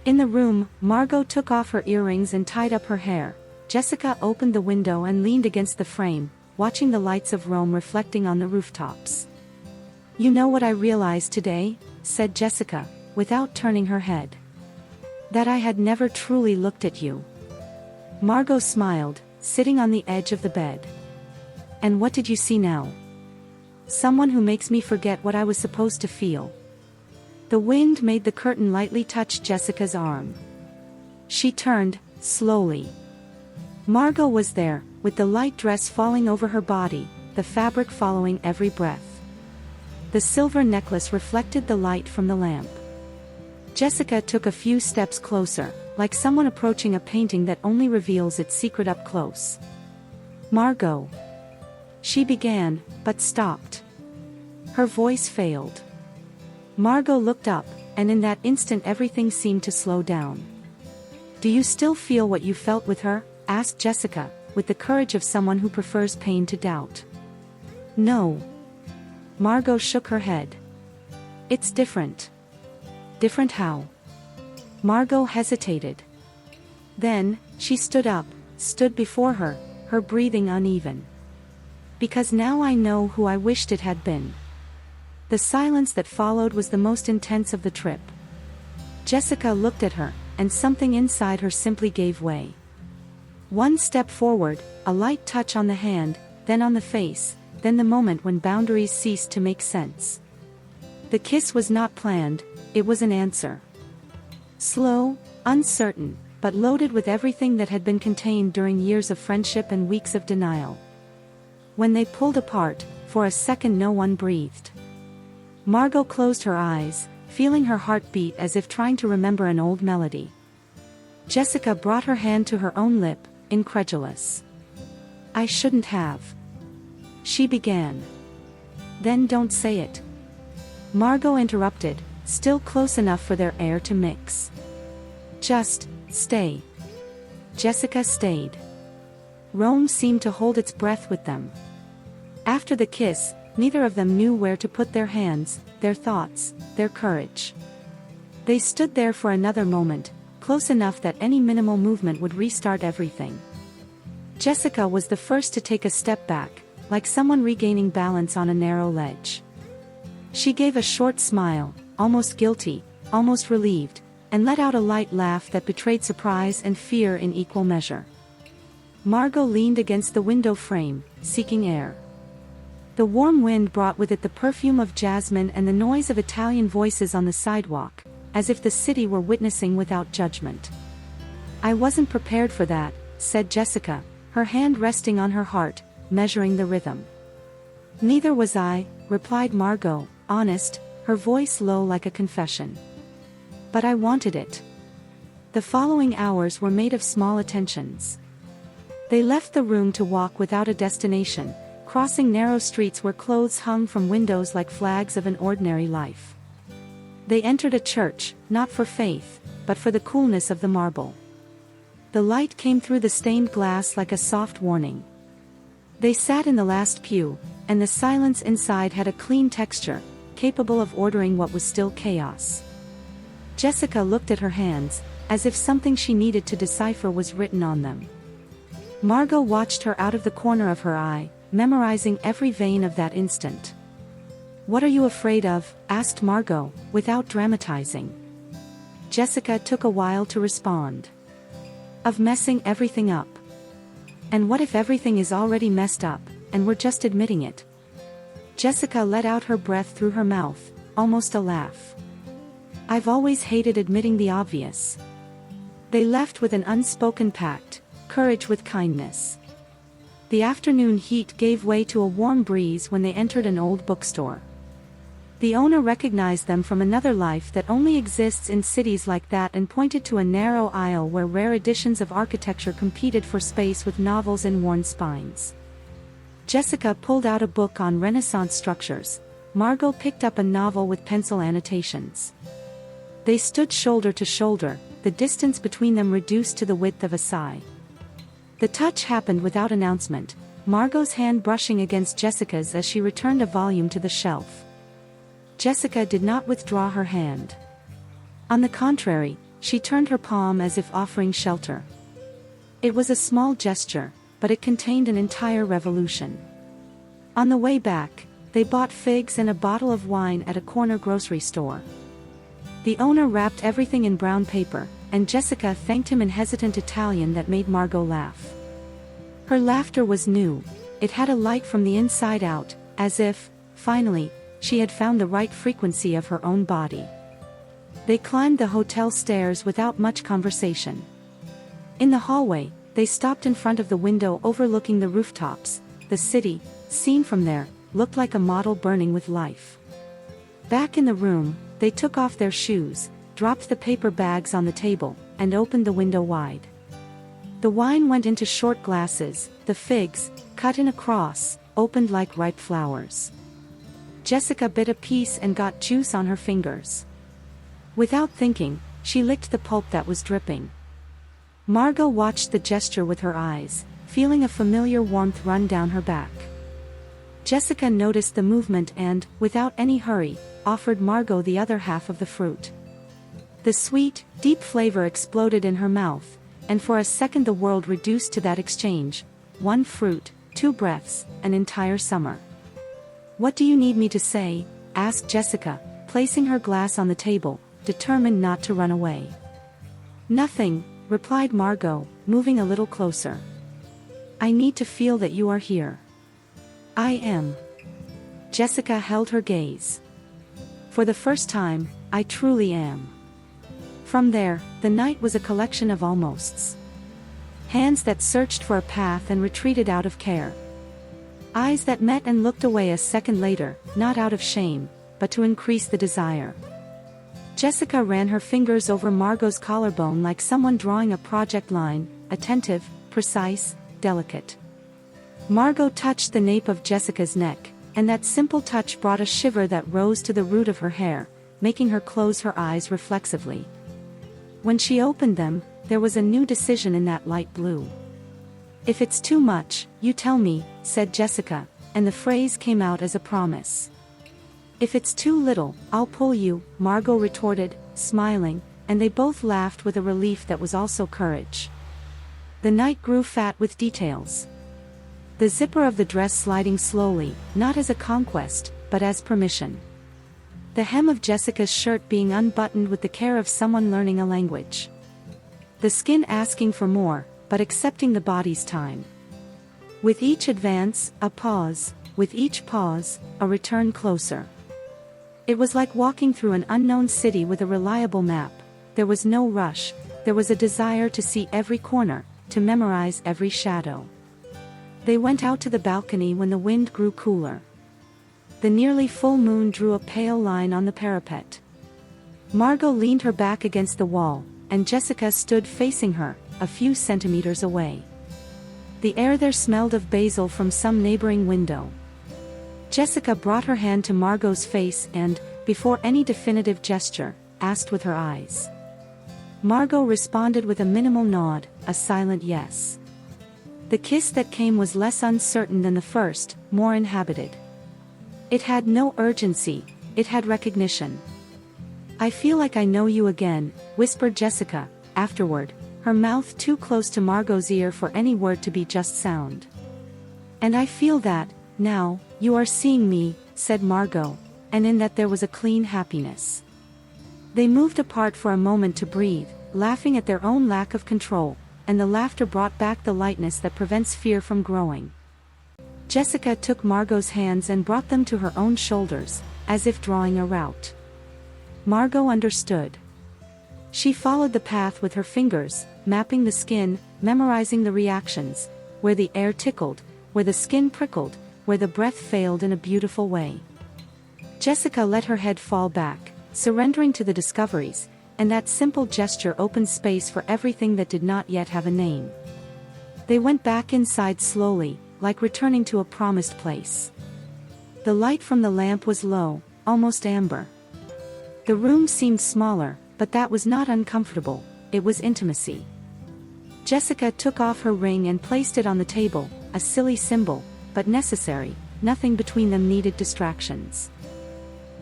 Speaker 1: In the room, Margot took off her earrings and tied up her hair. Jessica opened the window and leaned against the frame, watching the lights of Rome reflecting on the rooftops. You know what I realized today? Said Jessica, without turning her head. That I had never truly looked at you. Margot smiled, sitting on the edge of the bed. And what did you see now? Someone who makes me forget what I was supposed to feel. The wind made the curtain lightly touch Jessica's arm. She turned, slowly. Margot was there, with the light dress falling over her body, the fabric following every breath. The silver necklace reflected the light from the lamp. Jessica took a few steps closer, like someone approaching a painting that only reveals its secret up close. Margot. She began, but stopped. Her voice failed. Margot looked up, and in that instant everything seemed to slow down. Do you still feel what you felt with her? Asked Jessica, with the courage of someone who prefers pain to doubt. No. Margot shook her head. It's different. Different how? Margot hesitated. Then, she stood up, stood before her, her breathing uneven. Because now I know who I wished it had been. The silence that followed was the most intense of the trip. Jessica looked at her, and something inside her simply gave way. One step forward, a light touch on the hand, then on the face, then the moment when boundaries ceased to make sense. The kiss was not planned, it was an answer. Slow, uncertain, but loaded with everything that had been contained during years of friendship and weeks of denial. When they pulled apart, for a second no one breathed. Margot closed her eyes, feeling her heart beat as if trying to remember an old melody. Jessica brought her hand to her own lip, incredulous. "I shouldn't have," she began. "Then don't say it," Margot interrupted, still close enough for their air to mix. "Just stay." Jessica stayed. Rome seemed to hold its breath with them. After the kiss, neither of them knew where to put their hands, their thoughts, their courage. They stood there for another moment, close enough that any minimal movement would restart everything. Jessica was the first to take a step back, like someone regaining balance on a narrow ledge. She gave a short smile, almost guilty, almost relieved, and let out a light laugh that betrayed surprise and fear in equal measure. Margot leaned against the window frame, seeking air. The warm wind brought with it the perfume of jasmine and the noise of Italian voices on the sidewalk, as if the city were witnessing without judgment. "I wasn't prepared for that," said Jessica, her hand resting on her heart, measuring the rhythm. "Neither was I," replied Margot, honest, her voice low like a confession. "But I wanted it." The following hours were made of small attentions. They left the room to walk without a destination, crossing narrow streets where clothes hung from windows like flags of an ordinary life. They entered a church, not for faith, but for the coolness of the marble. The light came through the stained glass like a soft warning. They sat in the last pew, and the silence inside had a clean texture, capable of ordering what was still chaos. Jessica looked at her hands, as if something she needed to decipher was written on them. Margot watched her out of the corner of her eye, memorizing every vein of that instant. "What are you afraid of?" asked Margot, without dramatizing. Jessica took a while to respond. "Of messing everything up." "And what if everything is already messed up, and we're just admitting it?" Jessica let out her breath through her mouth, almost a laugh. "I've always hated admitting the obvious." They left with an unspoken pact, courage with kindness. The afternoon heat gave way to a warm breeze when they entered an old bookstore. The owner recognized them from another life that only exists in cities like that and pointed to a narrow aisle where rare editions of architecture competed for space with novels in worn spines. Jessica pulled out a book on Renaissance structures. Margot picked up a novel with pencil annotations. They stood shoulder to shoulder, the distance between them reduced to the width of a sigh. The touch happened without announcement, Margot's hand brushing against Jessica's as she returned a volume to the shelf. Jessica did not withdraw her hand. On the contrary, she turned her palm as if offering shelter. It was a small gesture, but it contained an entire revolution. On the way back, they bought figs and a bottle of wine at a corner grocery store. The owner wrapped everything in brown paper, and Jessica thanked him in hesitant Italian that made Margot laugh. Her laughter was new, it had a light from the inside out, as if, finally, she had found the right frequency of her own body. They climbed the hotel stairs without much conversation. In the hallway, they stopped in front of the window overlooking the rooftops. The city, seen from there, looked like a model burning with life. Back in the room, they took off their shoes, dropped the paper bags on the table, and opened the window wide. The wine went into short glasses, the figs, cut in a cross, opened like ripe flowers. Jessica bit a piece and got juice on her fingers. Without thinking, she licked the pulp that was dripping. Margot watched the gesture with her eyes, feeling a familiar warmth run down her back. Jessica noticed the movement and, without any hurry, offered Margot the other half of the fruit. The sweet, deep flavor exploded in her mouth, and for a second the world reduced to that exchange: one fruit, two breaths, an entire summer. "What do you need me to say?" asked Jessica, placing her glass on the table, determined not to run away. Nothing, replied Margot, moving a little closer. I need to feel that you are here. I am. Jessica held her gaze. For the first time, I truly am. From there, the night was a collection of almosts. Hands that searched for a path and retreated out of care. Eyes that met and looked away a second later, not out of shame, but to increase the desire. Jessica ran her fingers over Margot's collarbone like someone drawing a project line, attentive, precise, delicate. Margot touched the nape of Jessica's neck, and that simple touch brought a shiver that rose to the root of her hair, making her close her eyes reflexively. When she opened them, there was a new decision in that light blue. If it's too much, you tell me, said Jessica, and the phrase came out as a promise. If it's too little, I'll pull you, Margot retorted, smiling, and they both laughed with a relief that was also courage. The night grew fat with details. The zipper of the dress sliding slowly, not as a conquest, but as permission. The hem of Jessica's shirt being unbuttoned with the care of someone learning a language. The skin asking for more, but accepting the body's time. With each advance, a pause, with each pause, a return closer. It was like walking through an unknown city with a reliable map. There was no rush, there was a desire to see every corner, to memorize every shadow. They went out to the balcony when the wind grew cooler. The nearly full moon drew a pale line on the parapet. Margot leaned her back against the wall, and Jessica stood facing her, a few centimeters away. The air there smelled of basil from some neighboring window. Jessica brought her hand to Margot's face and, before any definitive gesture, asked with her eyes. Margot responded with a minimal nod, a silent yes. The kiss that came was less uncertain than the first, more inhabited. It had no urgency, it had recognition. I feel like I know you again, whispered Jessica, afterward, her mouth too close to Margot's ear for any word to be just sound. And I feel that, now, you are seeing me, said Margot, and in that there was a clean happiness. They moved apart for a moment to breathe, laughing at their own lack of control, and the laughter brought back the lightness that prevents fear from growing. Jessica took Margot's hands and brought them to her own shoulders, as if drawing a route. Margot understood. She followed the path with her fingers, mapping the skin, memorizing the reactions, where the air tickled, where the skin prickled, where the breath failed in a beautiful way. Jessica let her head fall back, surrendering to the discoveries, and that simple gesture opened space for everything that did not yet have a name. They went back inside slowly, like returning to a promised place. The light from the lamp was low, almost amber. The room seemed smaller, but that was not uncomfortable, it was intimacy. Jessica took off her ring and placed it on the table, a silly symbol, but necessary, nothing between them needed distractions.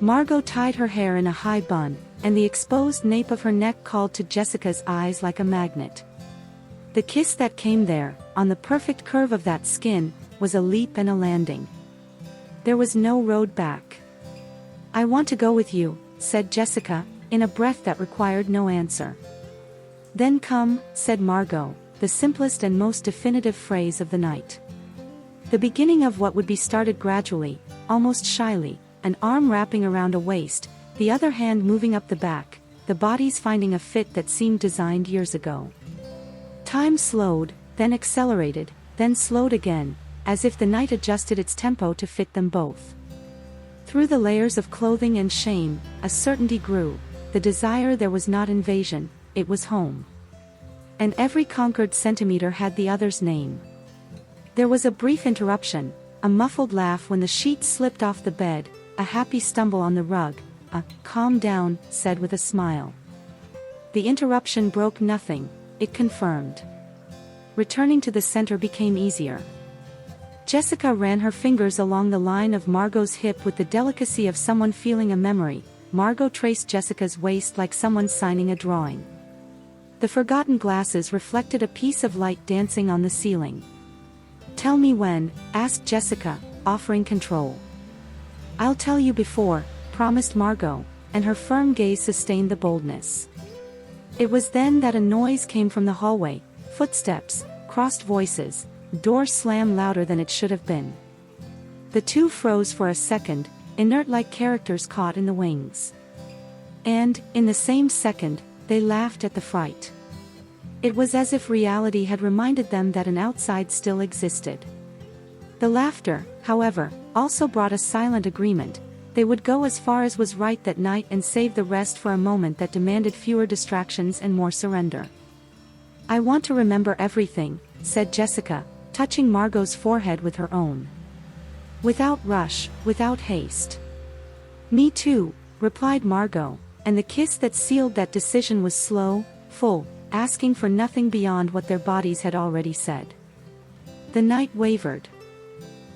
Speaker 1: Margot tied her hair in a high bun, and the exposed nape of her neck called to Jessica's eyes like a magnet. The kiss that came there, on the perfect curve of that skin, was a leap and a landing. There was no road back. I want to go with you, said Jessica, in a breath that required no answer. Then come, said Margot, the simplest and most definitive phrase of the night. The beginning of what would be started gradually, almost shyly, an arm wrapping around a waist, the other hand moving up the back, the bodies finding a fit that seemed designed years ago. Time slowed, then accelerated, then slowed again, as if the night adjusted its tempo to fit them both. Through the layers of clothing and shame, a certainty grew, the desire there was not invasion, it was home. And every conquered centimeter had the other's name. There was a brief interruption, a muffled laugh when the sheets slipped off the bed, a happy stumble on the rug, a calm down, said with a smile. The interruption broke nothing, it confirmed. Returning to the center became easier. Jessica ran her fingers along the line of Margot's hip with the delicacy of someone feeling a memory. Margot traced Jessica's waist like someone signing a drawing. The forgotten glasses reflected a piece of light dancing on the ceiling. Tell me when, asked Jessica, offering control. I'll tell you before, promised Margot, and her firm gaze sustained the boldness. It was then that a noise came from the hallway, footsteps, crossed voices, door slammed louder than it should have been. The two froze for a second, inert like characters caught in the wings. And, in the same second, they laughed at the fright. It was as if reality had reminded them that an outside still existed. The laughter, however, also brought a silent agreement. They would go as far as was right that night and save the rest for a moment that demanded fewer distractions and more surrender. "I want to remember everything," said Jessica, touching Margot's forehead with her own. "Without rush, without haste." "Me too," replied Margot, and the kiss that sealed that decision was slow, full, asking for nothing beyond what their bodies had already said. The night wavered.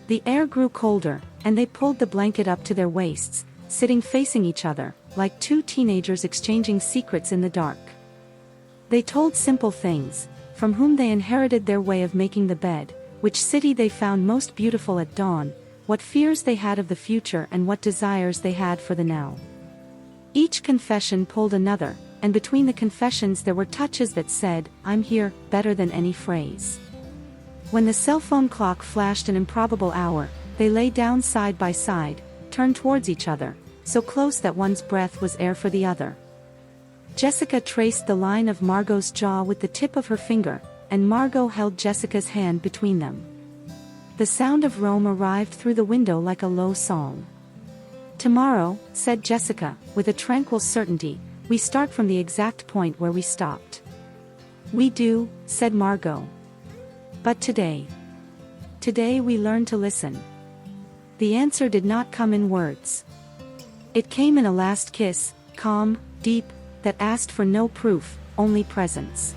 Speaker 1: The air grew colder, and they pulled the blanket up to their waists, sitting facing each other, like two teenagers exchanging secrets in the dark. They told simple things, from whom they inherited their way of making the bed, which city they found most beautiful at dawn, what fears they had of the future and what desires they had for the now. Each confession pulled another, and between the confessions there were touches that said, "I'm here," better than any phrase. When the cell phone clock flashed an improbable hour, they lay down side by side, turned towards each other, so close that one's breath was air for the other. Jessica traced the line of Margot's jaw with the tip of her finger, and Margot held Jessica's hand between them. The sound of Rome arrived through the window like a low song. "Tomorrow," said Jessica, with a tranquil certainty, "we start from the exact point where we stopped." "We do," said Margot. "But today we learn to listen." The answer did not come in words. It came in a last kiss, calm, deep, that asked for no proof, only presence.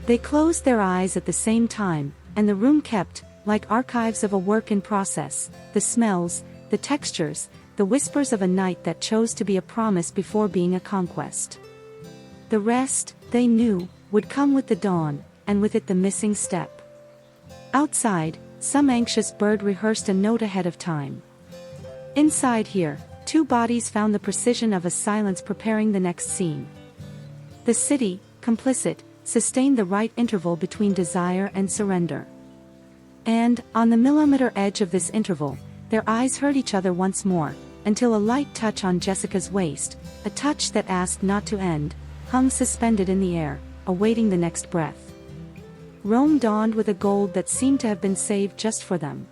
Speaker 1: They closed their eyes at the same time, and the room kept, like archives of a work in process, the smells, the textures, the whispers of a night that chose to be a promise before being a conquest. The rest, they knew, would come with the dawn, and with it the missing step. Outside, some anxious bird rehearsed a note ahead of time. Inside here, two bodies found the precision of a silence preparing the next scene. The city, complicit, sustained the right interval between desire and surrender. And, on the millimeter edge of this interval, their eyes heard each other once more, until a light touch on Jessica's waist, a touch that asked not to end, hung suspended in the air, awaiting the next breath. Rome dawned with a gold that seemed to have been saved just for them.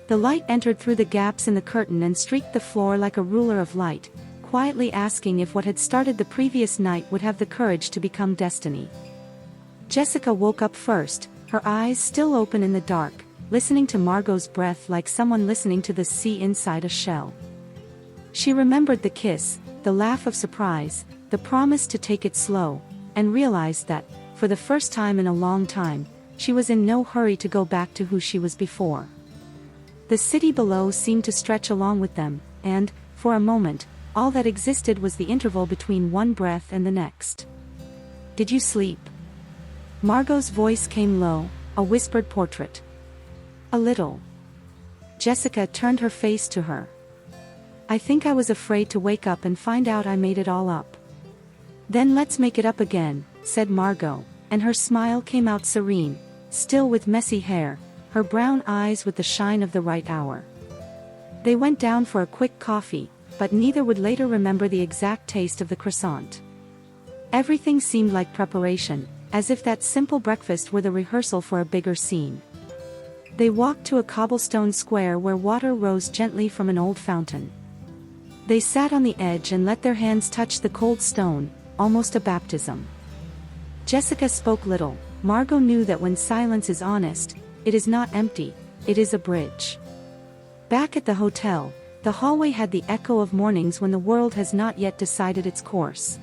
Speaker 1: The light entered through the gaps in the curtain and streaked the floor like a ruler of light, quietly asking if what had started the previous night would have the courage to become destiny. Jessica woke up first, her eyes still open in the dark, listening to Margot's breath like someone listening to the sea inside a shell. She remembered the kiss, the laugh of surprise, the promise to take it slow, and realized that, for the first time in a long time, she was in no hurry to go back to who she was before. The city below seemed to stretch along with them, and, for a moment, all that existed was the interval between one breath and the next. "Did you sleep?" Margot's voice came low, a whispered portrait. "A little." Jessica turned her face to her. "I think I was afraid to wake up and find out I made it all up." "Then let's make it up again," said Margot, and her smile came out serene, still with messy hair, her brown eyes with the shine of the right hour. They went down for a quick coffee, but neither would later remember the exact taste of the croissant. Everything seemed like preparation, as if that simple breakfast were the rehearsal for a bigger scene. They walked to a cobblestone square where water rose gently from an old fountain. They sat on the edge and let their hands touch the cold stone, almost a baptism. Jessica spoke little. Margot knew that when silence is honest, it is not empty, it is a bridge. Back at the hotel, the hallway had the echo of mornings when the world has not yet decided its course.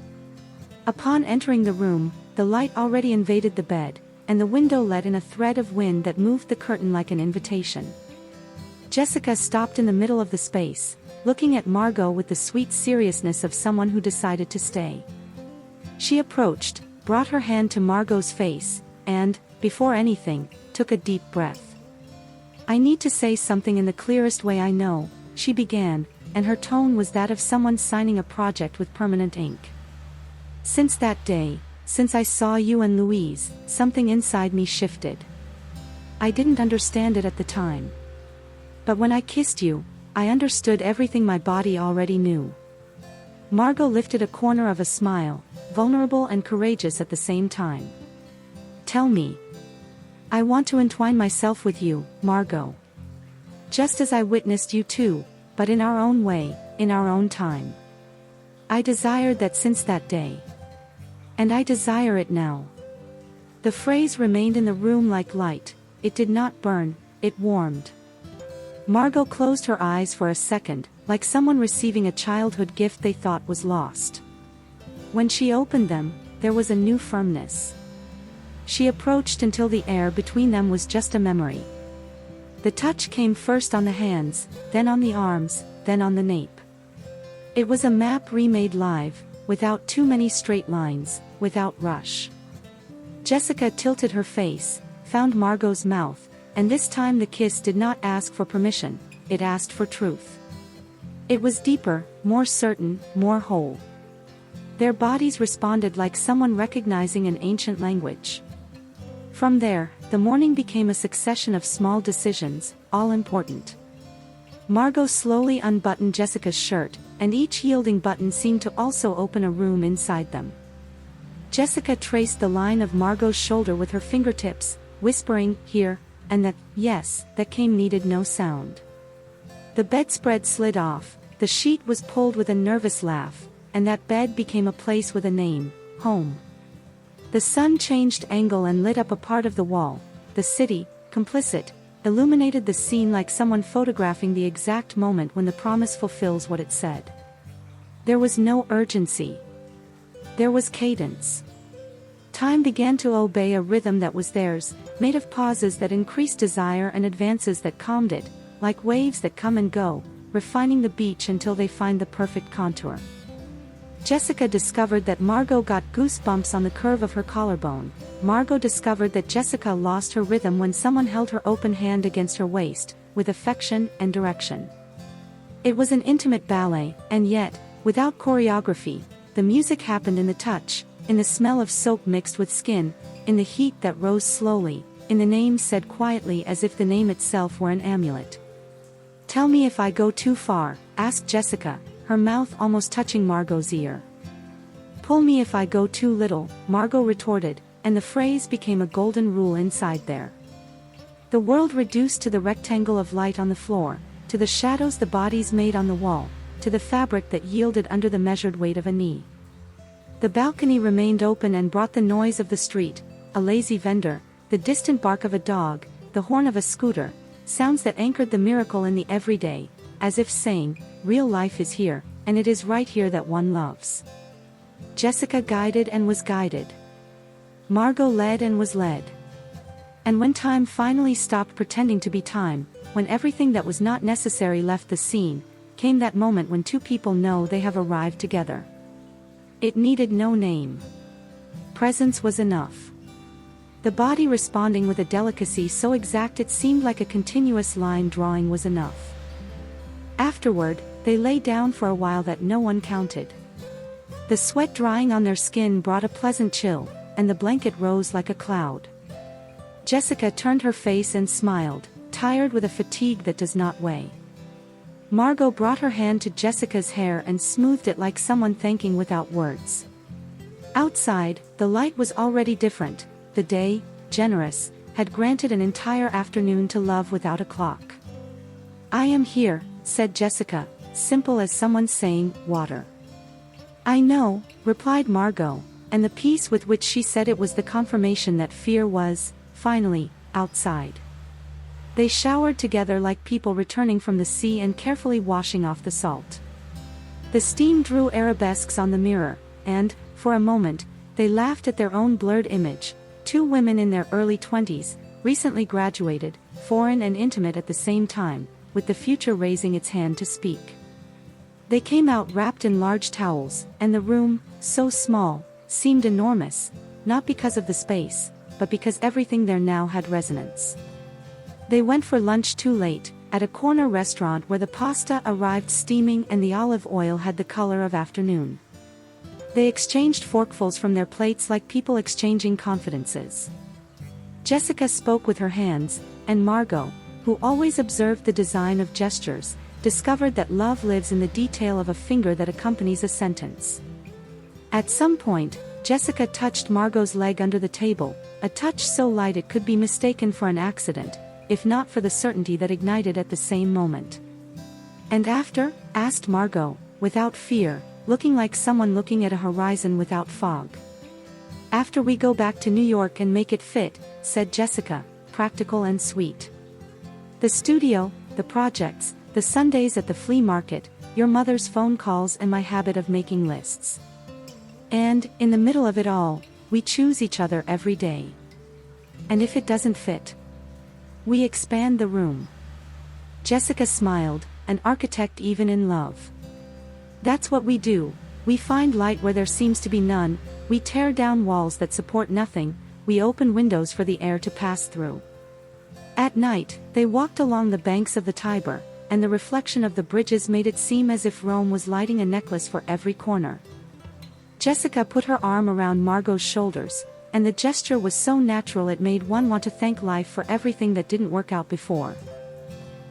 Speaker 1: Upon entering the room, the light already invaded the bed, and the window let in a thread of wind that moved the curtain like an invitation. Jessica stopped in the middle of the space, looking at Margot with the sweet seriousness of someone who decided to stay. She approached, brought her hand to Margot's face, and, before anything, took a deep breath. "I need to say something in the clearest way I know," she began, and her tone was that of someone signing a project with permanent ink. Since that day, since I saw you and Louise, something inside me shifted. I didn't understand it at the time. But when I kissed you, I understood everything my body already knew. Margot lifted a corner of a smile, vulnerable and courageous at the same time. Tell me. I want to entwine myself with you, Margot. Just as I witnessed you too, but in our own way, in our own time. I desired that since that day. And I desire it now. The phrase remained in the room like light. It did not burn, it warmed. Margot closed her eyes for a second, like someone receiving a childhood gift they thought was lost. When she opened them, there was a new firmness. She approached until the air between them was just a memory. The touch came first on the hands, then on the arms, then on the nape. It was a map remade live, without too many straight lines, without rush. Jessica tilted her face, found Margot's mouth, and this time the kiss did not ask for permission, it asked for truth. It was deeper, more certain, more whole. Their bodies responded like someone recognizing an ancient language. From there, the morning became a succession of small decisions, all important. Margot slowly unbuttoned Jessica's shirt, and each yielding button seemed to also open a room inside them. Jessica traced the line of Margot's shoulder with her fingertips, whispering, "Here," and that "yes" that came needed no sound. The bedspread slid off, the sheet was pulled with a nervous laugh, and that bed became a place with a name, home. The sun changed angle and lit up a part of the wall. The city, complicit, illuminated the scene like someone photographing the exact moment when the promise fulfills what it said. There was no urgency. There was cadence. Time began to obey a rhythm that was theirs, made of pauses that increased desire and advances that calmed it, like waves that come and go, refining the beach until they find the perfect contour. Jessica discovered that Margot got goosebumps on the curve of her collarbone. Margot discovered that Jessica lost her rhythm when someone held her open hand against her waist, with affection and direction. It was an intimate ballet, and yet, without choreography, the music happened in the touch, in the smell of soap mixed with skin, in the heat that rose slowly, in the name said quietly as if the name itself were an amulet. "Tell me if I go too far," asked Jessica, her mouth almost touching Margot's ear. "Pull me if I go too little," Margot retorted, and the phrase became a golden rule inside there. The world reduced to the rectangle of light on the floor, to the shadows the bodies made on the wall, to the fabric that yielded under the measured weight of a knee. The balcony remained open and brought the noise of the street, a lazy vendor, the distant bark of a dog, the horn of a scooter, sounds that anchored the miracle in the everyday, as if saying, real life is here, and it is right here that one loves. Jessica guided and was guided. Margot led and was led. And when time finally stopped pretending to be time, when everything that was not necessary left the scene, came that moment when two people know they have arrived together. It needed no name. Presence was enough. The body responding with a delicacy so exact it seemed like a continuous line drawing was enough. Afterward, they lay down for a while that no one counted. The sweat drying on their skin brought a pleasant chill, and the blanket rose like a cloud. Jessica turned her face and smiled, tired with a fatigue that does not weigh. Margot brought her hand to Jessica's hair and smoothed it like someone thanking without words. Outside, the light was already different. The day, generous, had granted an entire afternoon to love without a clock. "I am here," said Jessica, simple as someone saying, "Water." "I know," replied Margot, and the peace with which she said it was the confirmation that fear was, finally, outside. They showered together like people returning from the sea and carefully washing off the salt. The steam drew arabesques on the mirror, and, for a moment, they laughed at their own blurred image, two women in their early 20s, recently graduated, foreign and intimate at the same time, with the future raising its hand to speak. They came out wrapped in large towels, and the room, so small, seemed enormous, not because of the space, but because everything there now had resonance. They went for lunch too late, at a corner restaurant where the pasta arrived steaming and the olive oil had the color of afternoon. They exchanged forkfuls from their plates like people exchanging confidences. Jessica spoke with her hands, and Margot, who always observed the design of gestures, discovered that love lives in the detail of a finger that accompanies a sentence. At some point, Jessica touched Margot's leg under the table, a touch so light it could be mistaken for an accident, if not for the certainty that ignited at the same moment. "And after?" asked Margot, without fear, looking like someone looking at a horizon without fog. "After we go back to New York and make it fit," said Jessica, practical and sweet. "The studio, the projects, the Sundays at the flea market, your mother's phone calls and my habit of making lists. And, in the middle of it all, we choose each other every day. And if it doesn't fit, we expand the room." Jessica smiled, an architect even in love. "That's what we do. We find light where there seems to be none, we tear down walls that support nothing, we open windows for the air to pass through." At night, they walked along the banks of the Tiber, and the reflection of the bridges made it seem as if Rome was lighting a necklace for every corner. Jessica put her arm around Margot's shoulders, and the gesture was so natural it made one want to thank life for everything that didn't work out before.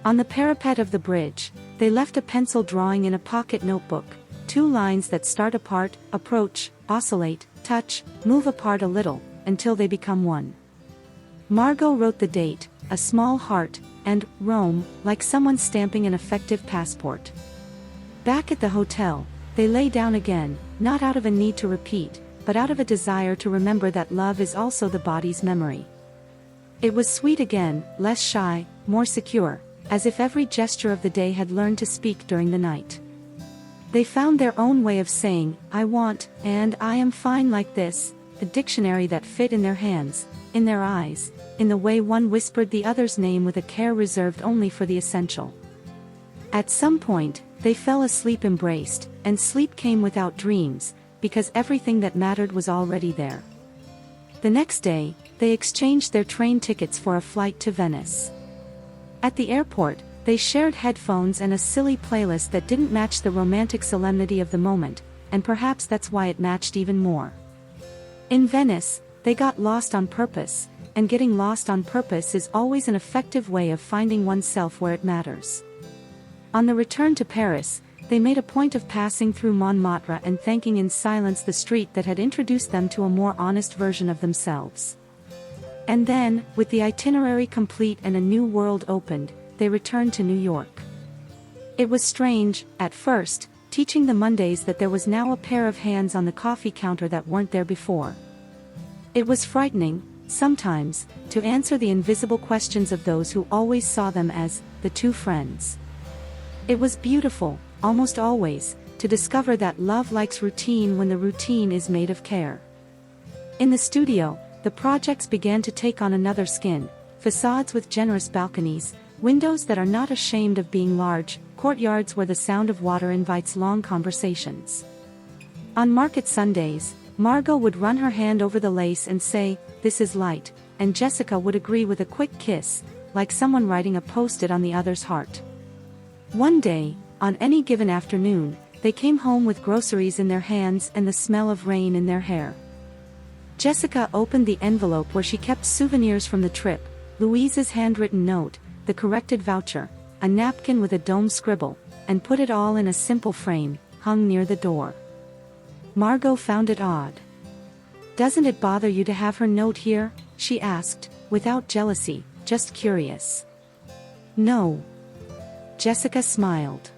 Speaker 1: On the parapet of the bridge, they left a pencil drawing in a pocket notebook, 2 lines that start apart, approach, oscillate, touch, move apart a little, until they become one. Margot wrote the date, a small heart, and Rome, like someone stamping an effective passport. Back at the hotel, they lay down again, not out of a need to repeat, but out of a desire to remember that love is also the body's memory. It was sweet again, less shy, more secure, as if every gesture of the day had learned to speak during the night. They found their own way of saying, "I want," and "I am fine like this," a dictionary that fit in their hands, in their eyes, in the way one whispered the other's name with a care reserved only for the essential. At some point, they fell asleep embraced, and sleep came without dreams, because everything that mattered was already there. The next day, they exchanged their train tickets for a flight to Venice. At the airport, they shared headphones and a silly playlist that didn't match the romantic solemnity of the moment, and perhaps that's why it matched even more. In Venice, they got lost on purpose, and getting lost on purpose is always an effective way of finding oneself where it matters. On the return to Paris, they made a point of passing through Montmartre and thanking in silence the street that had introduced them to a more honest version of themselves. And then, with the itinerary complete and a new world opened, they returned to New York. It was strange, at first, teaching the Mondays that there was now a pair of hands on the coffee counter that weren't there before. It was frightening, sometimes, to answer the invisible questions of those who always saw them as the two friends. It was beautiful, almost always, to discover that love likes routine when the routine is made of care. In the studio, the projects began to take on another skin, facades with generous balconies, windows that are not ashamed of being large, courtyards where the sound of water invites long conversations. On market Sundays, Margot would run her hand over the lace and say, "This is light," and Jessica would agree with a quick kiss, like someone writing a post-it on the other's heart. One day, on any given afternoon, they came home with groceries in their hands and the smell of rain in their hair. Jessica opened the envelope where she kept souvenirs from the trip, Louise's handwritten note, the corrected voucher, a napkin with a dome scribble, and put it all in a simple frame, hung near the door. Margot found it odd. "Doesn't it bother you to have her note here?" she asked, without jealousy, just curious. "No." Jessica smiled.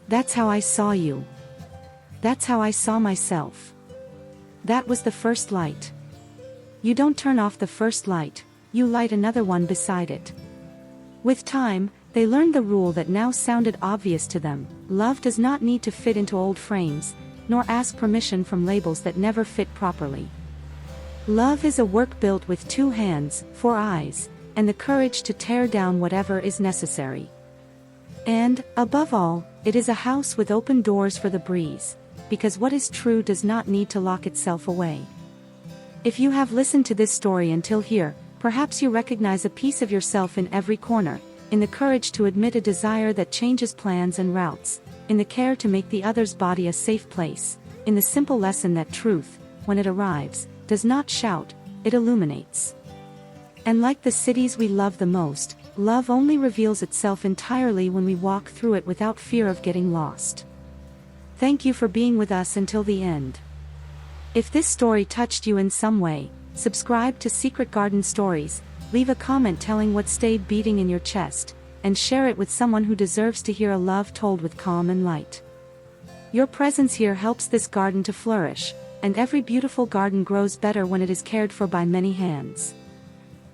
Speaker 1: "That's how I saw you. That's how I saw myself. That was the first light. You don't turn off the first light, you light another one beside it." With time, they learned the rule that now sounded obvious to them: love does not need to fit into old frames, nor ask permission from labels that never fit properly. Love is a work built with 2 hands, 4 eyes, and the courage to tear down whatever is necessary. And, above all, it is a house with open doors for the breeze, because what is true does not need to lock itself away. If you have listened to this story until here, perhaps you recognize a piece of yourself in every corner, in the courage to admit a desire that changes plans and routes, in the care to make the other's body a safe place, in the simple lesson that truth, when it arrives, does not shout, it illuminates. And like the cities we love the most, love only reveals itself entirely when we walk through it without fear of getting lost. Thank you for being with us until the end. If this story touched you in some way, subscribe to Secret Garden Stories, leave a comment telling what stayed beating in your chest, and share it with someone who deserves to hear a love told with calm and light. Your presence here helps this garden to flourish, and every beautiful garden grows better when it is cared for by many hands.